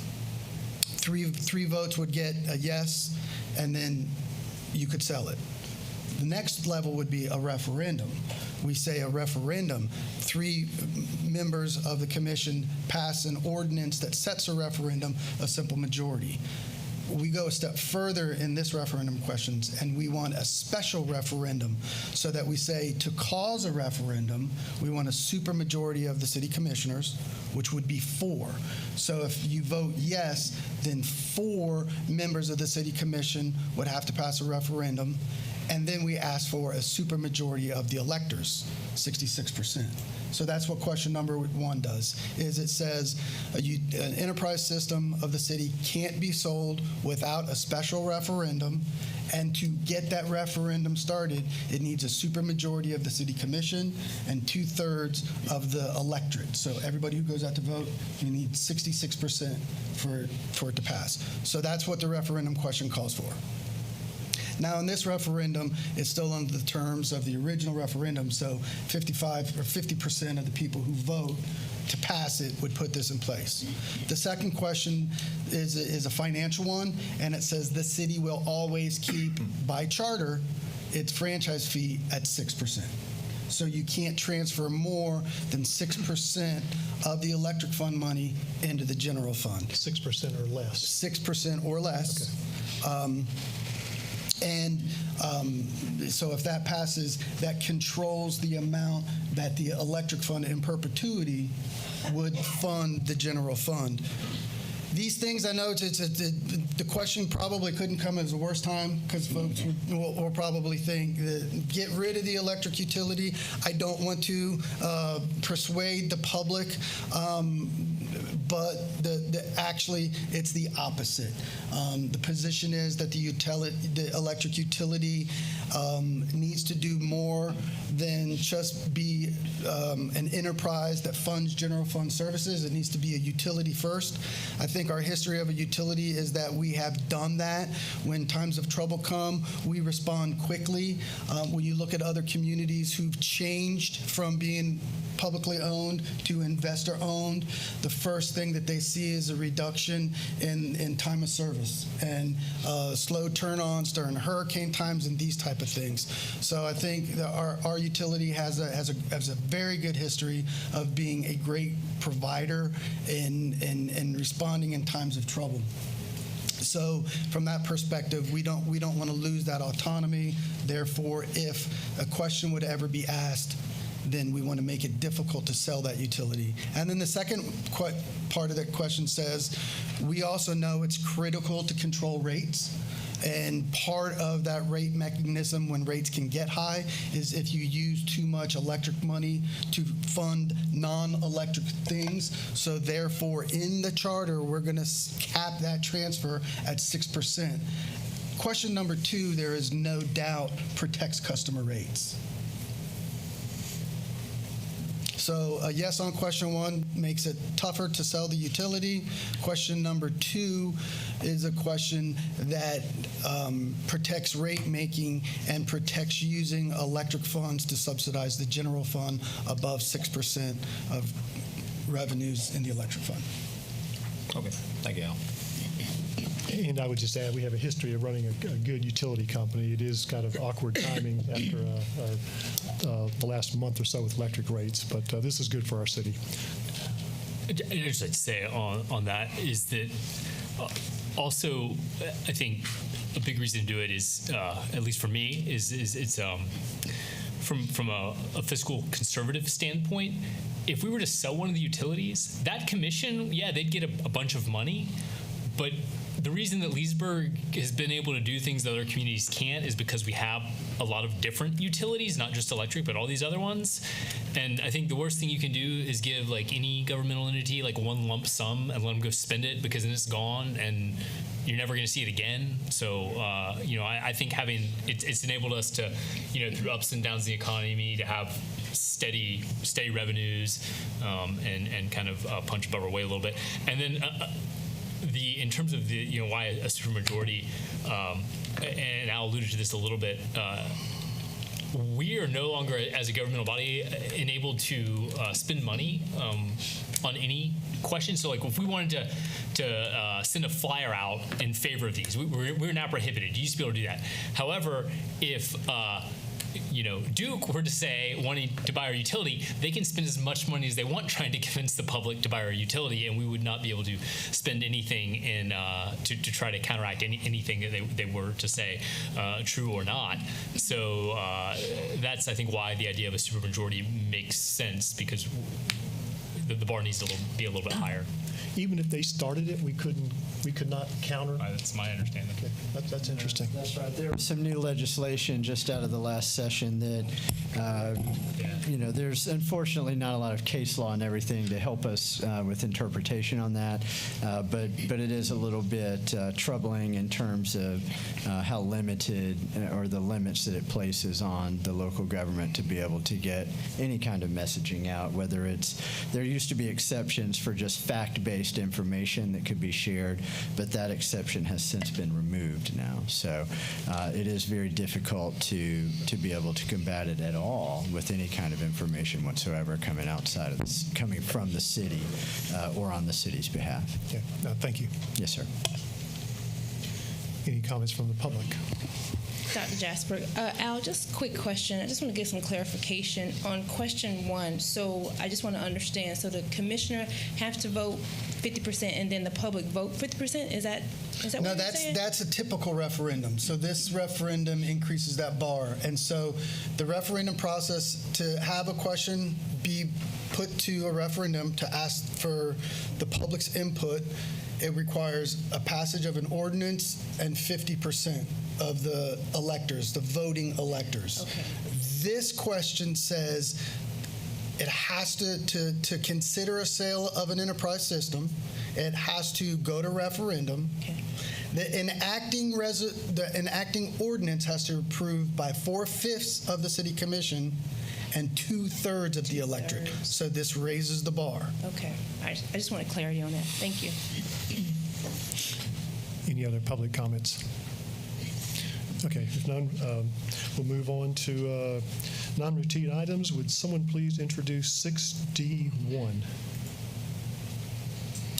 Three votes would get a yes, and then you could sell it. The next level would be a referendum. We say a referendum. 3 members of the commission pass an ordinance that sets a referendum, a simple majority. We go a step further in this referendum questions, and we want a special referendum, so that we say to cause a referendum, we want a supermajority of the city commissioners, which would be 4. So if you vote yes, then 4 members of the city commission would have to pass a referendum, and then we ask for a supermajority of the electors, 66%. So that's what question number 1 does, is it says an enterprise system of the city can't be sold without a special referendum, And to get that referendum started, it needs a supermajority of the city commission and 2/3 of the electorate. So everybody who goes out to vote, you need 66% for it to pass. So that's what the referendum question calls for. Now, in this referendum, it's still under the terms of the original referendum, so 55 or 50% of the people who vote to pass it would put this in place. The second question is a financial one, and it says the city will always keep, by charter, its franchise fee at 6%. So you can't transfer more than 6% of the electric fund money into the general fund. 6% or less. 6% or less. Okay. So if that passes, that controls the amount that the electric fund in perpetuity would fund the general fund. These things, I know the question probably couldn't come at the worst time, because folks will probably think that get rid of the electric utility. I don't want to persuade the public, but actually it's the opposite. The position is that the electric utility needs to do more than just be an enterprise that funds general fund services. It needs to be a utility first. I think our history of a utility is that we have done that. When times of trouble come, we respond quickly. When you look at other communities who've changed from being publicly owned to investor owned, the first thing that they see is a reduction in time of service and slow turn-ons during hurricane times and these type of things. So I think that our utility has a very good history of being a great provider in responding in times of trouble. So from that perspective, we don't want to lose that autonomy. Therefore, if a question would ever be asked, then we want to make it difficult to sell that utility. And then the second part of that question says, we also know it's critical to control rates. And part of that rate mechanism when rates can get high is if you use too much electric money to fund non-electric things. So therefore, in the charter, we're going to cap that transfer at 6%. Question number 2, there is no doubt, protects customer rates. So a yes on question 1 makes it tougher to sell the utility. Question number 2 is a question that protects rate making and protects using electric funds to subsidize the general fund above 6% of revenues in the electric fund. Okay, thank you, Al. And I would just add, we have a history of running a good utility company. It is kind of awkward timing after the last month or so with electric rates, but this is good for our city. I'd just like to say on that is that also I think a big reason to do it is, at least for me, is it's from a fiscal conservative standpoint. If we were to sell one of the utilities, that commission, yeah, they'd get a bunch of money, but the reason that Leesburg has been able to do things that other communities can't is because we have a lot of different utilities, not just electric, but all these other ones. And I think the worst thing you can do is give like any governmental entity like one lump sum and let them go spend it, because then it's gone and you're never going to see it again. So, I think having it's enabled us to, through ups and downs in the economy, to have steady revenues and kind of punch above our weight a little bit. And then in terms of the why a supermajority, and Al alluded to this a little bit, we are no longer as a governmental body enabled to spend money on any question. So like if we wanted to send a flyer out in favor of these, we're now prohibited. You used to be able to do that. However, if Duke were to say wanting to buy our utility, they can spend as much money as they want trying to convince the public to buy our utility, and we would not be able to spend anything in to try to counteract anything that they were to say, true or not. So that's, I think, why the idea of a supermajority makes sense, because the bar needs to be a little bit higher. even if they started it, we could not counter. That's my understanding. Okay, that's interesting. That's right. There was some new legislation just out of the last session that, there's unfortunately not a lot of case law and everything to help us with interpretation on that, but it is a little bit troubling in terms of how limited or the limits that it places on the local government to be able to get any kind of messaging out, whether there used to be exceptions for just fact-based information that could be shared, but that exception has since been removed now. So it is very difficult to be able to combat it at all with any kind of information whatsoever coming coming from the city or on the city's behalf. Okay, thank you. Yes, sir. Any comments from the public? Dr. Jasper. Al, just a quick question. I just want to get some clarification on question 1. So I just want to understand. So the commissioner have to vote 50% and then the public vote 50%? Is that No, what you're saying? that's a typical referendum. So this referendum increases that bar. And so the referendum process, to have a question be put to a referendum to ask for the public's input, it requires a passage of an ordinance and 50% of the electors, the voting electors. Okay. This question says it has to consider a sale of an enterprise system. It has to go to referendum. Okay. The enacting ordinance has to be approved by 4/5 of the city commission and 2/3 of the electorate. So this raises the bar. Okay. I just wanted clarity on that. Thank you. Any other public comments? Okay, if none, we'll move on to non-routine items. Would someone please introduce 6D1?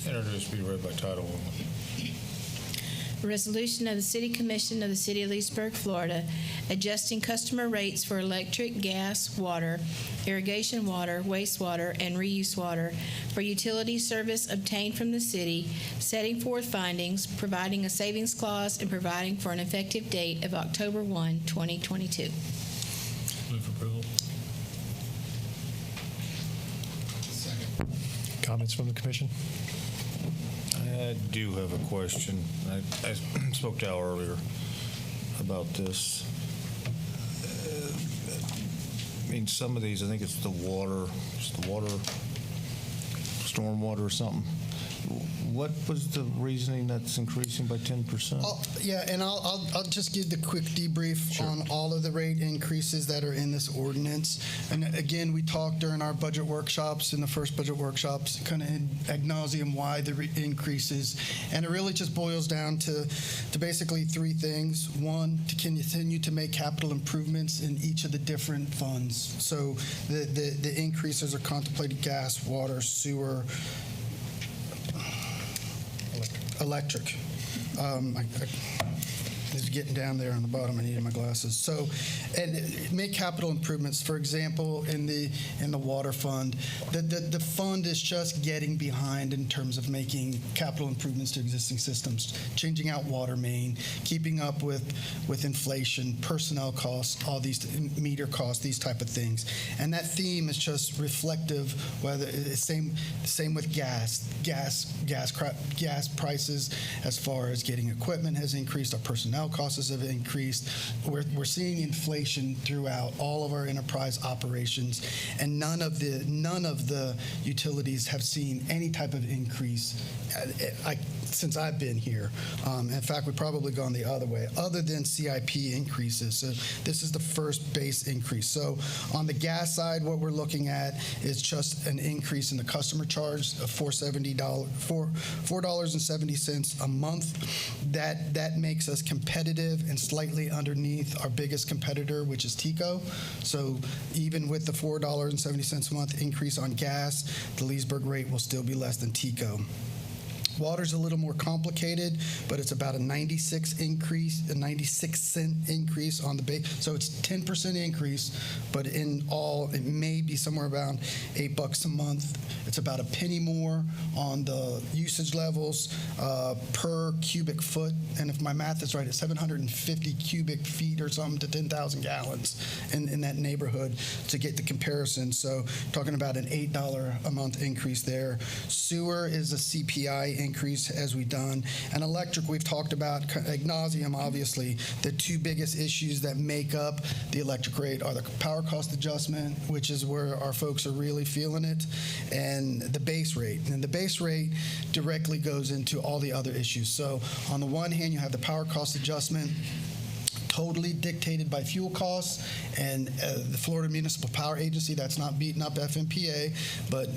Introduced, be read by title only. A resolution of the City Commission of the City of Leesburg, Florida, adjusting customer rates for electric, gas, water, irrigation water, wastewater, and reuse water for utility service obtained from the city, setting forth findings, providing a savings clause, and providing for an effective date of October 1, 2022. Move for approval. Comments from the commission? I do have a question. I spoke to Al earlier about this. I mean, some of these, I think it's the water, stormwater or something. What was the reasoning that's increasing by 10%? I'll just give the quick debrief on all of the rate increases that are in this ordinance. And again, we talked during our budget workshops, in the first budget workshops, kind of ad nauseum why the increases. And it really just boils down to basically 3 things. 1, to continue to make capital improvements in each of the different funds. So the increases are contemplated gas, water, sewer, electric. It's getting down there on the bottom. I needed my glasses. So, and make capital improvements. For example, in the water fund, the fund is just getting behind in terms of making capital improvements to existing systems, changing out water main, keeping up with inflation, personnel costs, all these meter costs, these type of things. And that theme is just reflective. Whether it's same with gas prices, as far as getting equipment has increased, our personnel costs have increased. We're seeing inflation throughout all of our enterprise operations, and none of the utilities have seen any type of increase since I've been here. In fact, we've probably gone the other way, other than CIP increases. So this is the first base increase. So on the gas side, what we're looking at is just an increase in the customer charge of $4.70 a month. That makes us competitive and slightly underneath our biggest competitor, which is TECO. So even with the $4.70 a month increase on gas, the Leesburg rate will still be less than TECO. Water's a little more complicated, but it's about a 96 cent increase on the base. So it's 10% increase, but in all, it may be somewhere around $8 a month. It's about a penny more on the usage levels per cubic foot. And if my math is right, it's 750 cubic feet or something to 10,000 gallons in that neighborhood to get the comparison. So talking about an $8 a month increase there. Sewer is a CPI increase as we've done. And electric, we've talked about ad nauseum, obviously. The two biggest issues that make up the electric rate are the power cost adjustment, which is where our folks are really feeling it, and the base rate. And the base rate directly goes into all the other issues. So on the one hand, you have the power cost adjustment, totally dictated by fuel costs, and the Florida Municipal Power Agency, that's not beating up FMPA, but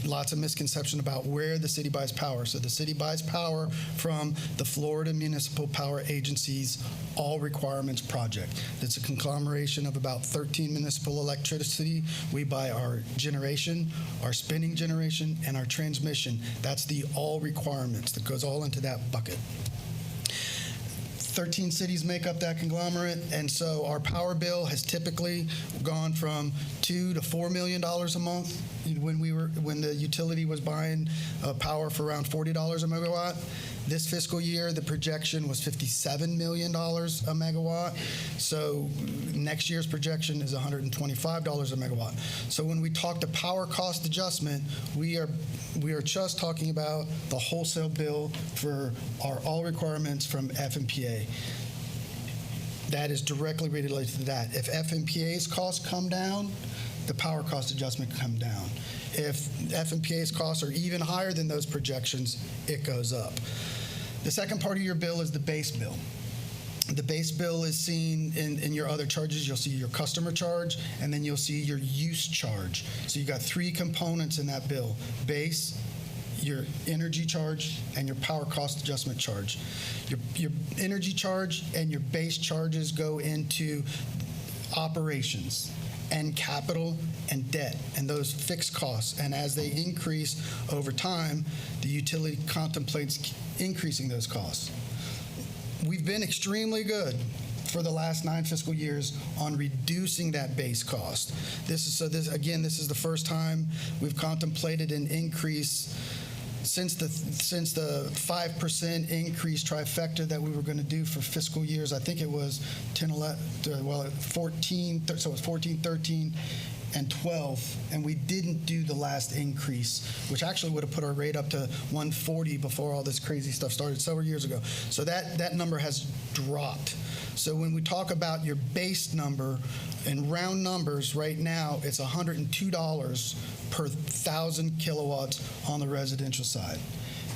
lots of misconception about where the city buys power. So the city buys power from the Florida Municipal Power Agency's All Requirements project. It's a conglomeration of about 13 municipal electricity. We buy our generation, our spinning generation, and our transmission. That's the All Requirements that goes all into that bucket. 13 cities make up that conglomerate, and so our power bill has typically gone from $2 to $4 million a month when the utility was buying power for around $40 a megawatt. This fiscal year, the projection was $57 million a megawatt. So next year's projection is $125 a megawatt. So when we talk to power cost adjustment, we are just talking about the wholesale bill for our all requirements from FMPA. That is directly related to that. If FMPA's costs come down, the power cost adjustment can come down. If FMPA's costs are even higher than those projections, it goes up. The second part of your bill is the base bill. The base bill is seen in your other charges. You'll see your customer charge, and then you'll see your use charge. So you've got three components in that bill: base, your energy charge, and your power cost adjustment charge. Your energy charge and your base charges go into operations and capital and debt and those fixed costs. And as they increase over time, the utility contemplates increasing those costs. We've been extremely good for the last 9 fiscal years on reducing that base cost. This is the first time we've contemplated an increase since the 5% increase trifecta that we were going to do for fiscal years. I think it was 14, so it was 14, 13, and 12, and we didn't do the last increase, which actually would have put our rate up to 140 before all this crazy stuff started several years ago. So that number has dropped. So when we talk about your base number, in round numbers right now, it's $102 per 1,000 kilowatts on the residential side.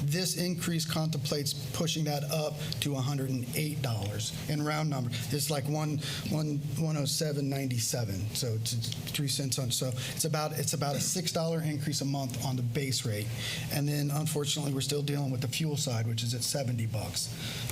This increase contemplates pushing that up to $108 in round numbers. It's like 107.97, so it's 3 cents on. So it's about a $6 increase a month on the base rate, and then unfortunately we're still dealing with the fuel side, which is at $70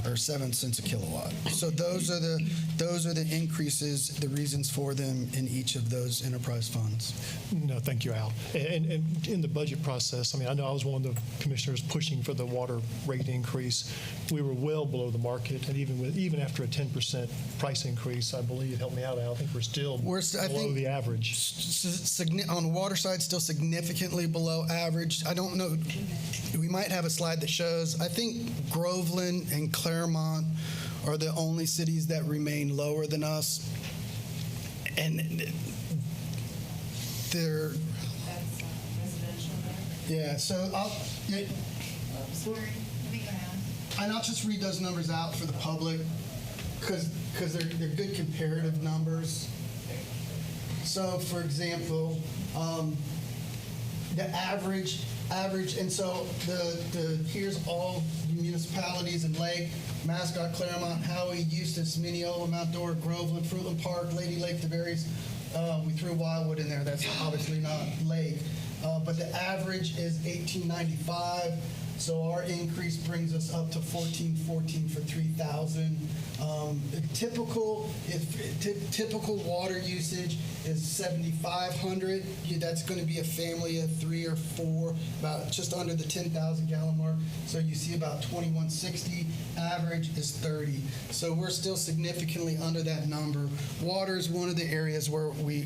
or 7 cents a kilowatt. So those are the increases, the reasons for them in each of those enterprise funds. No, thank you, Al. And in the budget process, I mean, I know I was one of the commissioners pushing for the water rate increase. We were well below the market, and even after a 10% price increase, I believe, help me out, Al, I think we're still below the average. On the water side, still significantly below average. I don't know. We might have a slide that shows. I think Groveland and Claremont are the only cities that remain lower than us, and they're. Yeah. So and I'll just read those numbers out for the public because they're good comparative numbers. So, for example, the average, and so here's all municipalities in Lake, Mascot, Claremont, Howey, Eustis, Mineola, Mount Dora, Groveland, Fruitland Park, Lady Lake, the Berries. We threw Wildwood in there. That's obviously not Lake. But the average is $18.95. So our increase brings us up to $14.14 for 3,000 Typical water usage is 7,500. That's going to be a family of 3 or 4, about just under the 10,000 gallon mark. So you see about 2160. Average is 30. So we're still significantly under that number. Water is one of the areas where we're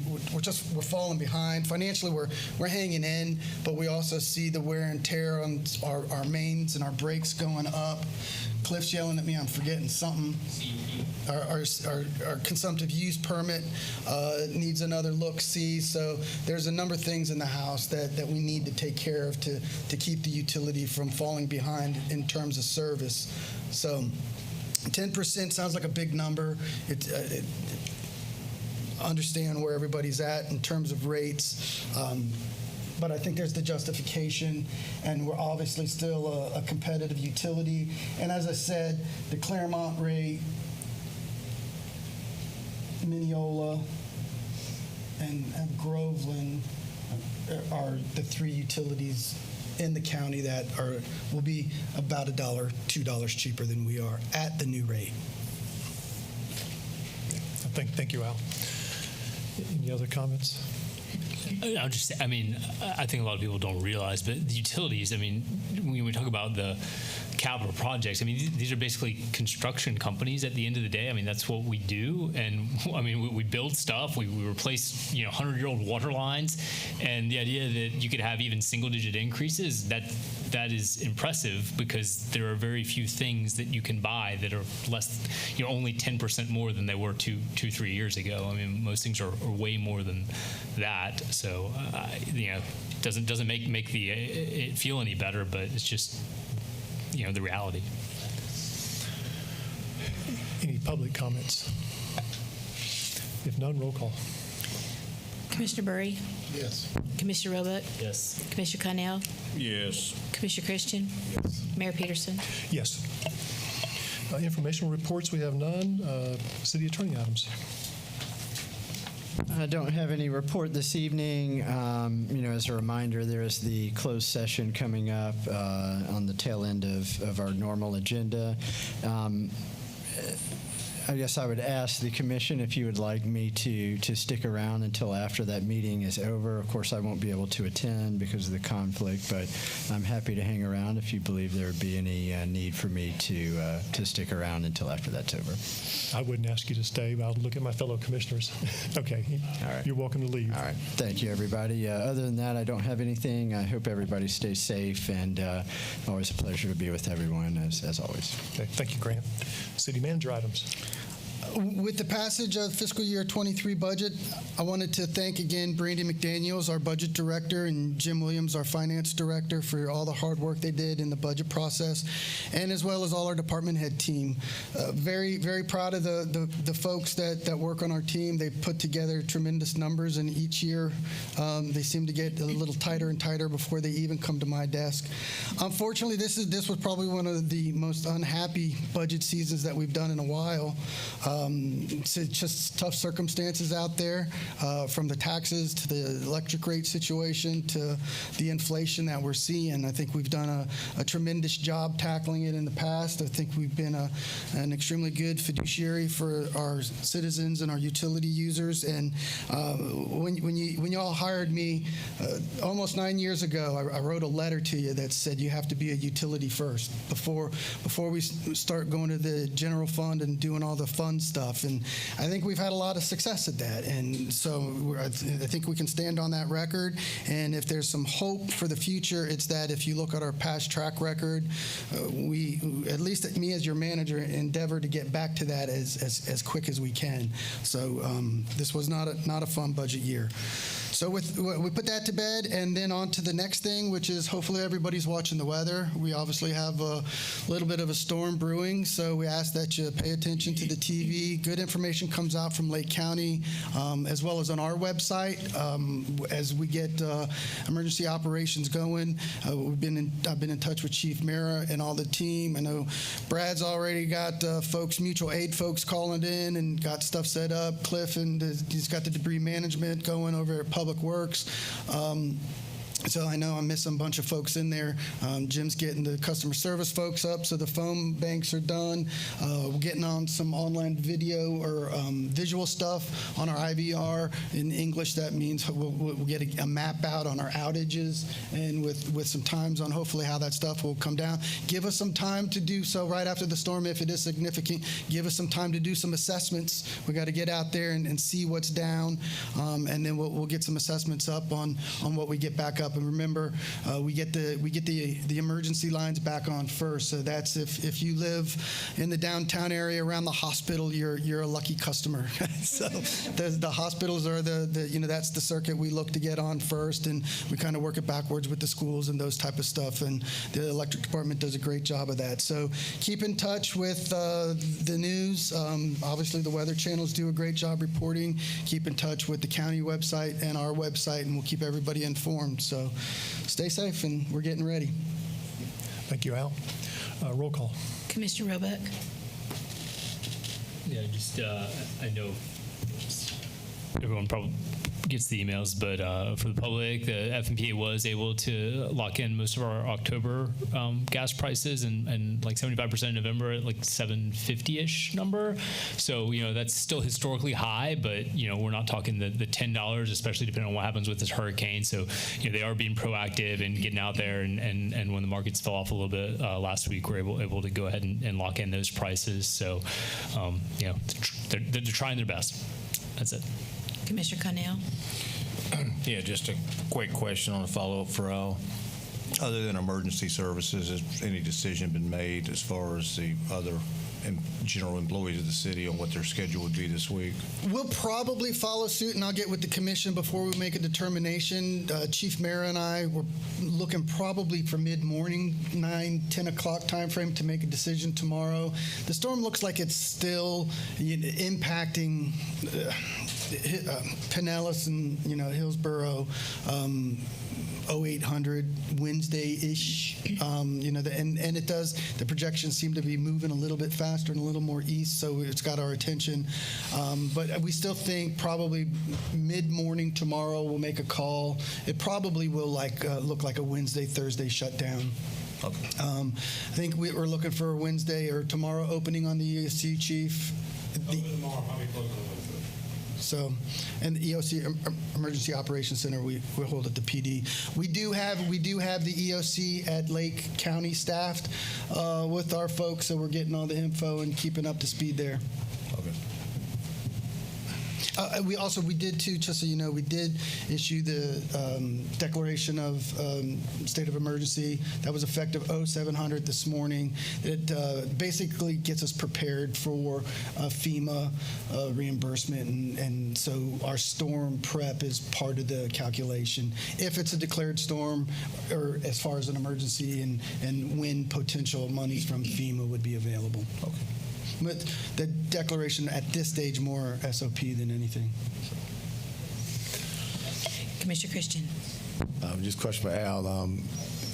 falling behind. Financially, we're hanging in, but we also see the wear and tear on our mains and our breaks going up. Cliff's yelling at me, I'm forgetting something. Our consumptive use permit needs another look-see. So there's a number of things in the house that we need to take care of to keep the utility from falling behind in terms of service. So 10% sounds like a big number. Understand where everybody's at in terms of rates. But I think there's the justification, and we're obviously still a competitive utility. And as I said, the Claremont rate, Mineola, and Groveland are the 3 utilities in the county that will be about $1, $2 cheaper than we are at the new rate. Thank you, Al. Any other comments? I'll just say, I think a lot of people don't realize, but the utilities, when we talk about the capital projects, these are basically construction companies at the end of the day. That's what we do. And we build stuff, we replace 100-year-old water lines, and the idea that you could have even single-digit increases, that is impressive, because there are very few things that you can buy that are less, only 10% more than they were 2-3 years ago. Most things are way more than that. So, doesn't make it feel any better, but it's just, the reality. Any public comments? If none, roll call. Commissioner Burry? Yes. Commissioner Roebuck? Yes. Commissioner Connell? Yes. Commissioner Christian? Yes. Mayor Peterson? Yes. Informational reports, we have none. City Attorney items. I don't have any report this evening. As a reminder, there is the closed session coming up on the tail end of our normal agenda. I guess I would ask the commission if you would like me to stick around until after that meeting is over. Of course, I won't be able to attend because of the conflict, but I'm happy to hang around if you believe there would be any need for me to stick around until after that's over. I wouldn't ask you to stay, but I'll look at my fellow commissioners. Okay. All right. You're welcome to leave. All right. Thank you, everybody. Other than that, I don't have anything. I hope everybody stays safe, and always a pleasure to be with everyone, as always. Okay. Thank you, Grant. City manager items. With the passage of fiscal year 23 budget, I wanted to thank again Brandy McDaniels, our budget director, and Jim Williams, our finance director, for all the hard work they did in the budget process, and as well as all our department head team. Very, very proud of the folks that work on our team. They put together tremendous numbers, and each year they seem to get a little tighter and tighter before they even come to my desk. Unfortunately, this was probably one of the most unhappy budget seasons that we've done in a while. It's just tough circumstances out there, from the taxes to the electric rate situation to the inflation that we're seeing. I think we've done a tremendous job tackling it in the past. I think we've been an extremely good fiduciary for our citizens and our utility users. And when you all hired me almost 9 years ago, I wrote a letter to you that said you have to be a utility first before we start going to the general fund and doing all the fun stuff. And I think we've had a lot of success at that. And so I think we can stand on that record. And if there's some hope for the future, it's that if you look at our past track record, we, at least me as your manager, endeavor to get back to that as quick as we can. So this was not a fun budget year. So we put that to bed, and then on to the next thing, which is hopefully everybody's watching the weather. We obviously have a little bit of a storm brewing, so we ask that you pay attention to the TV. Good information comes out from Lake County, as well as on our website. As we get emergency operations going, I've been in touch with Chief Mara and all the team. I know Brad's already got mutual aid folks calling in and got stuff set up. Cliff, and he's got the debris management going over at Public Works. So I know I'm missing a bunch of folks in there. Jim's getting the customer service folks up, so the phone banks are done. We're getting on some online video or visual stuff on our IVR. In English, that means we'll get a map out on our outages and with some times on hopefully how that stuff will come down. Give us some time to do so right after the storm if it is significant. Give us some time to do some assessments. We got to get out there and see what's down, and then we'll get some assessments up on what we get back up. And remember, we get the emergency lines back on first. So that's if you live in the downtown area around the hospital, you're a lucky customer. So the hospitals are that's the circuit we look to get on first, and we kind of work it backwards with the schools and those type of stuff. And the electric department does a great job of that. So keep in touch with the news. Obviously, the weather channels do a great job reporting. Keep in touch with the county website and our website, and we'll keep everybody informed. So stay safe, and we're getting ready. Thank you, Al. Roll call. Commissioner Roebuck. Yeah, just I know everyone probably gets the emails, but for the public, the FMPA was able to lock in most of our October gas prices and like 75% in November at like 750-ish number. So, that's still historically high, but, we're not talking the $10, especially depending on what happens with this hurricane. So, they are being proactive and getting out there. And when the markets fell off a little bit last week, we're able to go ahead and lock in those prices. So, they're trying their best. That's it. Commissioner Connell. Yeah, just a quick question on a follow-up for Al. Other than emergency services, has any decision been made as far as the other general employees of the city on what their schedule would be this week? We'll probably follow suit, and I'll get with the commission before we make a determination. Chief Mayor and I were looking probably for mid-morning, 9-10 o'clock time frame to make a decision tomorrow. The storm looks like it's still impacting Pinellas and Hillsborough. 0800 Wednesday-ish, and it does. The projections seem to be moving a little bit faster and a little more east, so it's got our attention. But we still think probably mid-morning tomorrow we'll make a call. It probably will look like a Wednesday, Thursday shutdown. Okay. I think we're looking for a Wednesday or tomorrow opening on the EOC, Chief. Open tomorrow, probably close on Wednesday. So, and the EOC Emergency Operations Center, we hold at the PD. We do have the EOC at Lake County staffed with our folks, so we're getting all the info and keeping up to speed there. Okay. We did too, just so you know, we did issue the declaration of state of emergency. That was effective 0700 this morning. It basically gets us prepared for FEMA reimbursement, and so our storm prep is part of the calculation. If it's a declared storm, or as far as an emergency, and when potential monies from FEMA would be available. Okay. But the declaration at this stage more SOP than anything. Commissioner Christian. Just a question for Al.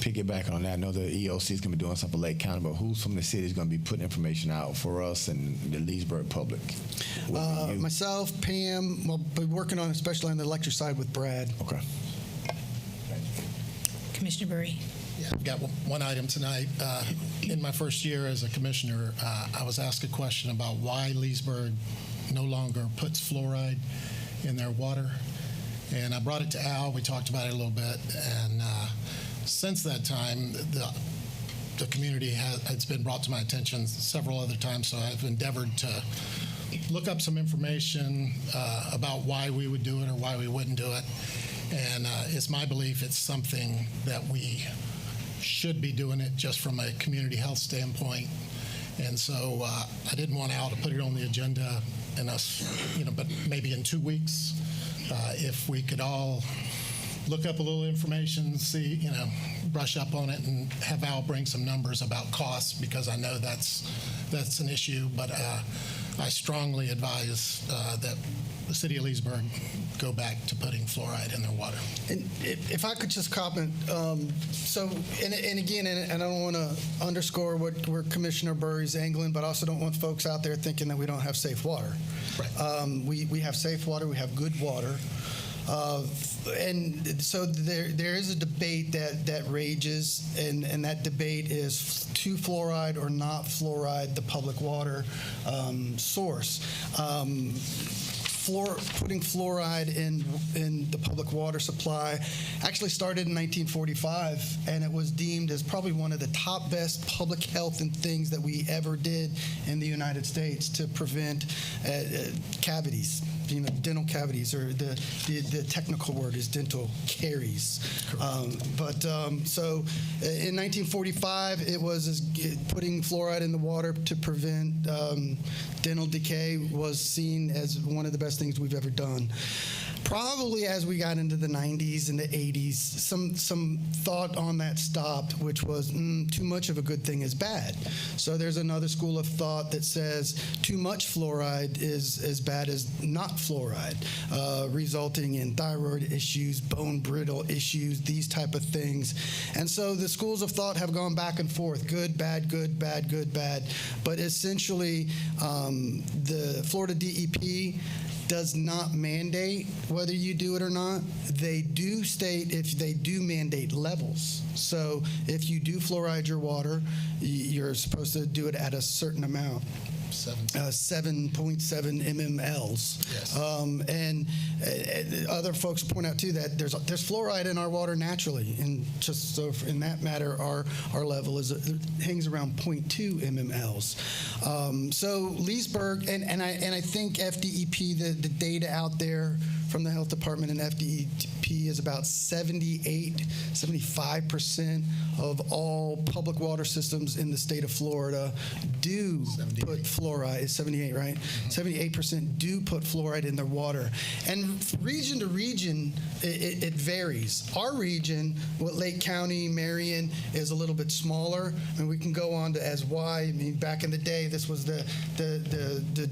Piggyback on that, I know the EOC is going to be doing something for Lake County, but who's from the city is going to be putting information out for us and the Leesburg public? Myself, Pam, we'll be working on, especially on the electric side with Brad. Okay. Commissioner Burry. Yeah, I've got one item tonight. In my first year as a commissioner, I was asked a question about why Leesburg no longer puts fluoride in their water. And I brought it to Al. We talked about it a little bit. And since that time, the community it's been brought to my attention several other times. So I've endeavored to look up some information about why we would do it or why we wouldn't do it. And it's my belief it's something that we should be doing it just from a community health standpoint. And so I didn't want Al to put it on the agenda and us, but maybe in 2 weeks, if we could all look up a little information, see, brush up on it, and have Al bring some numbers about costs, because I know that's an issue. But I strongly advise that the city of Leesburg go back to putting fluoride in their water. And if I could just comment, and again, and I don't want to underscore where Commissioner Burry's angling, but I also don't want folks out there thinking that we don't have safe water. Right. We have safe water. We have good water. And so there is a debate that rages, and that debate is to fluoride or not fluoride the public water source. Putting fluoride in the public water supply actually started in 1945, and it was deemed as probably one of the top best public health and things that we ever did in the United States to prevent cavities, dental cavities, or the technical word is dental caries. So in 1945, it was putting fluoride in the water to prevent dental decay was seen as one of the best things we've ever done. Probably as we got into the 90s and the 80s, some thought on that stopped, which was too much of a good thing is bad. So there's another school of thought that says too much fluoride is as bad as not fluoride, resulting in thyroid issues, bone brittle issues, these type of things. And so the schools of thought have gone back and forth, good, bad, good, bad, good, bad. But essentially, the Florida DEP does not mandate whether you do it or not. They do state if they do mandate levels. So if you do fluoride your water, you're supposed to do it at a certain amount. 7.7 mmLs. Yes. And other folks point out too that there's fluoride in our water naturally, and just so in that matter, our level hangs around 0.2 mmLs. So Leesburg and I think FDEP, the data out there from the health department and FDEP is about 75% of all public water systems in the state of Florida do put fluoride. It's 78, right? 78% do put fluoride in their water. And region to region, it varies. Our region, Lake County, Marion, is a little bit smaller, and we can go on to as why. I mean, back in the day, this was the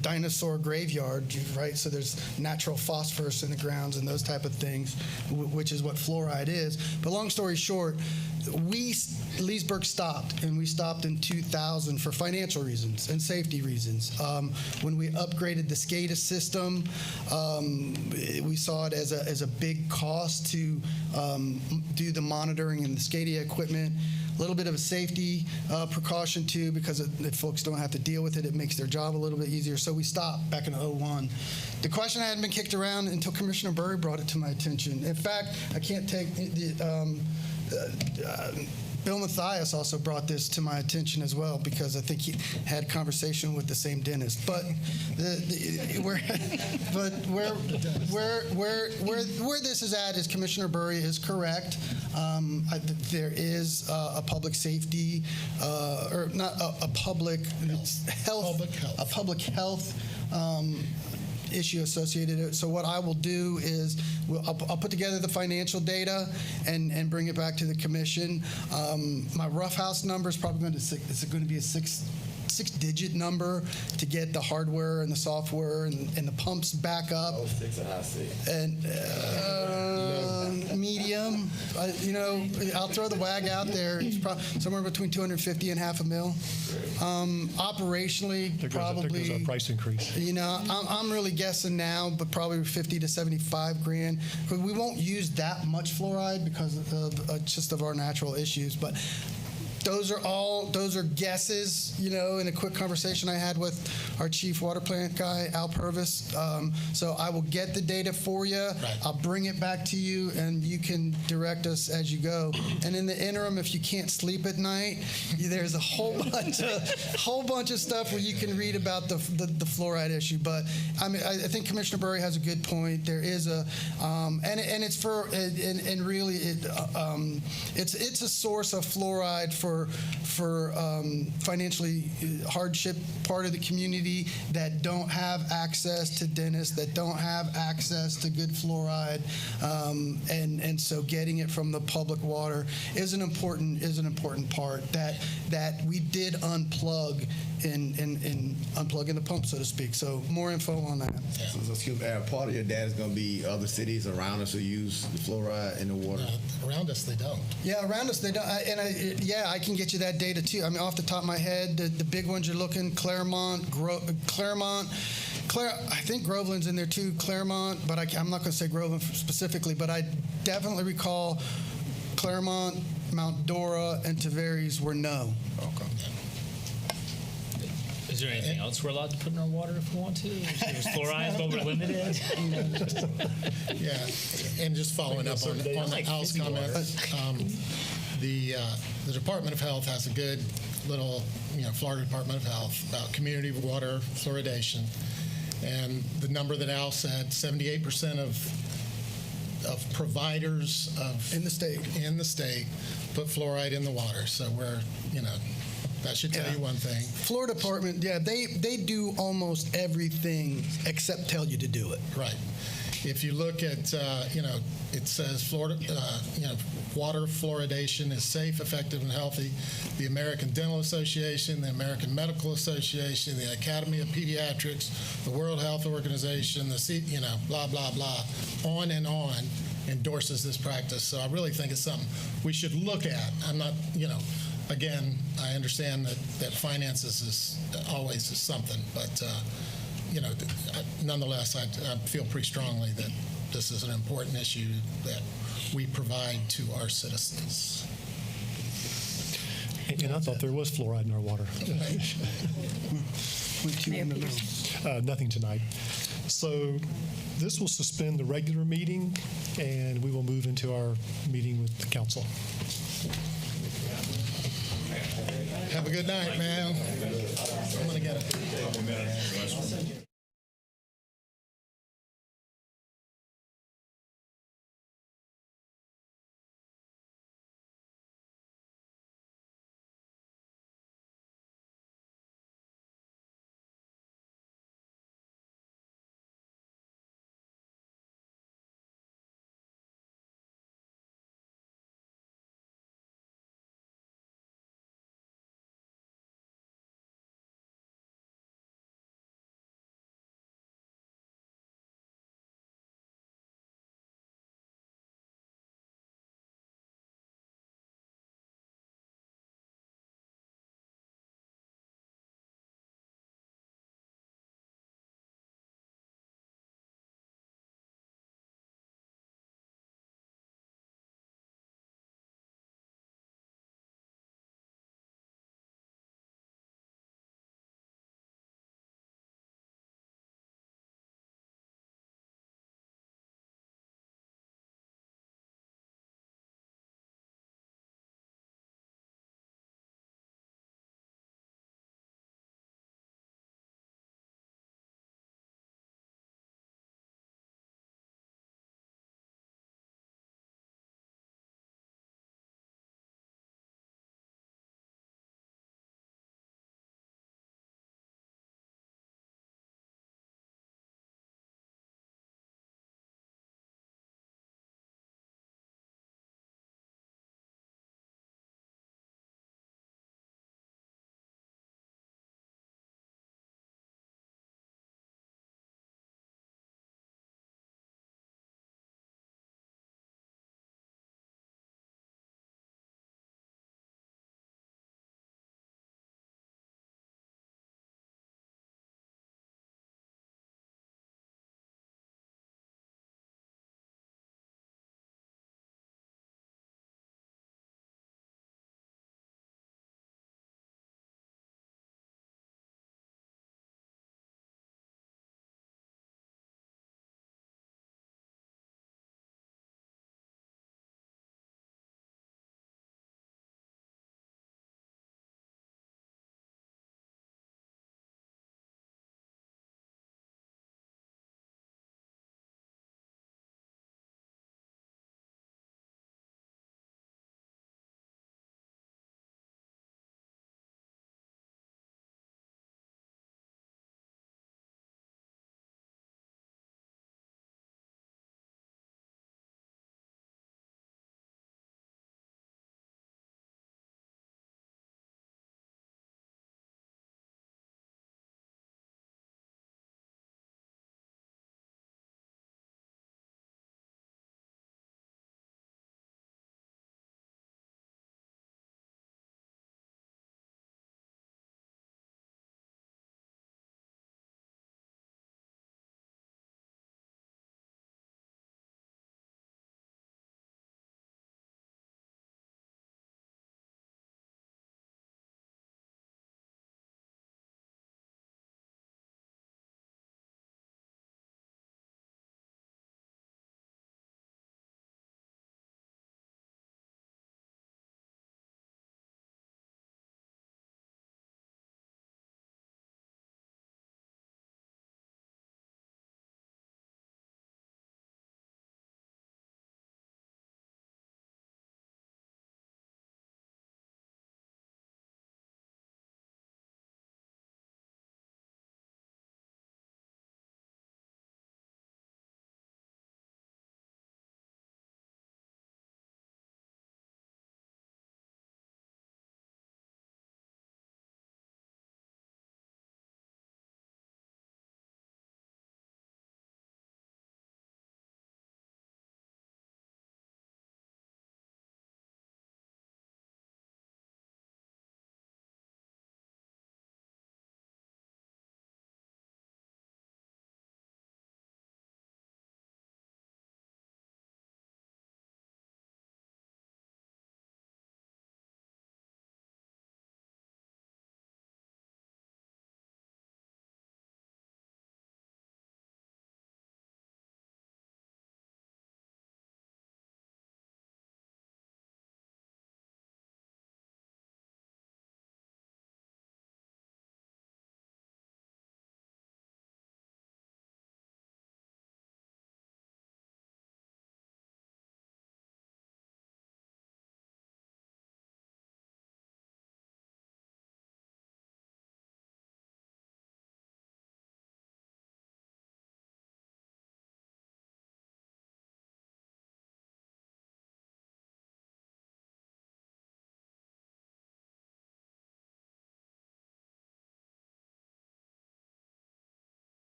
dinosaur graveyard, right? So there's natural phosphorus in the grounds and those type of things, which is what fluoride is. But long story short, Leesburg stopped, and we stopped in 2000 for financial reasons and safety reasons. When we upgraded the SCADA system, we saw it as a big cost to do the monitoring and the SCADA equipment. A little bit of a safety precaution too, because if folks don't have to deal with it, it makes their job a little bit easier. So we stopped back in 2001. The question hadn't been kicked around until Commissioner Burry brought it to my attention. In fact, I can't take Bill Mathias also brought this to my attention as well, because I think he had a conversation with the same dentist. But where this is at is Commissioner Burry is correct. There is a public safety, or not a public health, a public health issue associated. So what I will do is I'll put together the financial data and bring it back to the commission. My rough house number is probably going to be a six-digit number to get the hardware and the software and the pumps back up. Oh, 6 I see. And medium, I'll throw the WAG out there. It's probably somewhere between 250 and $500,000. Operationally, probably there's a price increase. I'm really guessing now, but probably 50 to 75 grand. But we won't use that much fluoride because of just of our natural issues, but. Those are guesses, in a quick conversation I had with our chief water plant guy, Al Purvis. So I will get the data for you. Right. I'll bring it back to you, and you can direct us as you go. And in the interim, if you can't sleep at night, there's a whole bunch of stuff where you can read about the fluoride issue. But I think Commissioner Burry has a good point. There is and it's for and really it's a source of fluoride for financially hardship part of the community that don't have access to dentists, that don't have access to good fluoride, and so getting it from the public water is an important part that we did unplug in unplugging the pump, so to speak. So more info on that. Yeah. So excuse me, part of your data is going to be other cities around us who use the fluoride in the water. Around us, they don't. Yeah, around us they don't. I can get you that data too. I mean, off the top of my head, the big ones you're looking: Claremont, I think Groveland's in there too, Claremont, but I'm not going to say Groveland specifically, but I definitely recall Claremont, Mount Dora, and Tavares were no. Okay. Is there anything else we're allowed to put in our water if we want to? Is fluoride what we're limited? Yeah, and just following up on the Al's comment, the Department of Health has a good little, Florida Department of Health about community water fluoridation, and the number that Al said, 78% of providers in the state put fluoride in the water. So we're, that should tell you one thing. Florida Department, they do almost everything except tell you to do it. Right. If you look at, it says Florida, water fluoridation is safe, effective, and healthy. The American Dental Association, the American Medical Association, the Academy of Pediatrics, the World Health Organization, blah, blah, blah, on and on, endorses this practice. So I really think it's something we should look at. I'm not, again, I understand that finances is always something, but nonetheless, I feel pretty strongly that this is an important issue that we provide to our citizens. And I thought there was fluoride in our water. Nothing tonight. So this will suspend the regular meeting, and we will move into our meeting with the council. Have a good night, man. I'm going to get it.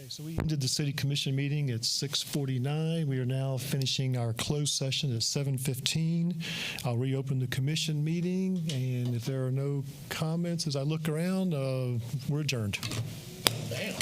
Okay, so we ended the city commission meeting at 6:49. We are now finishing our closed session at 7:15. I'll reopen the commission meeting, and if there are no comments as I look around, we're adjourned. Damn.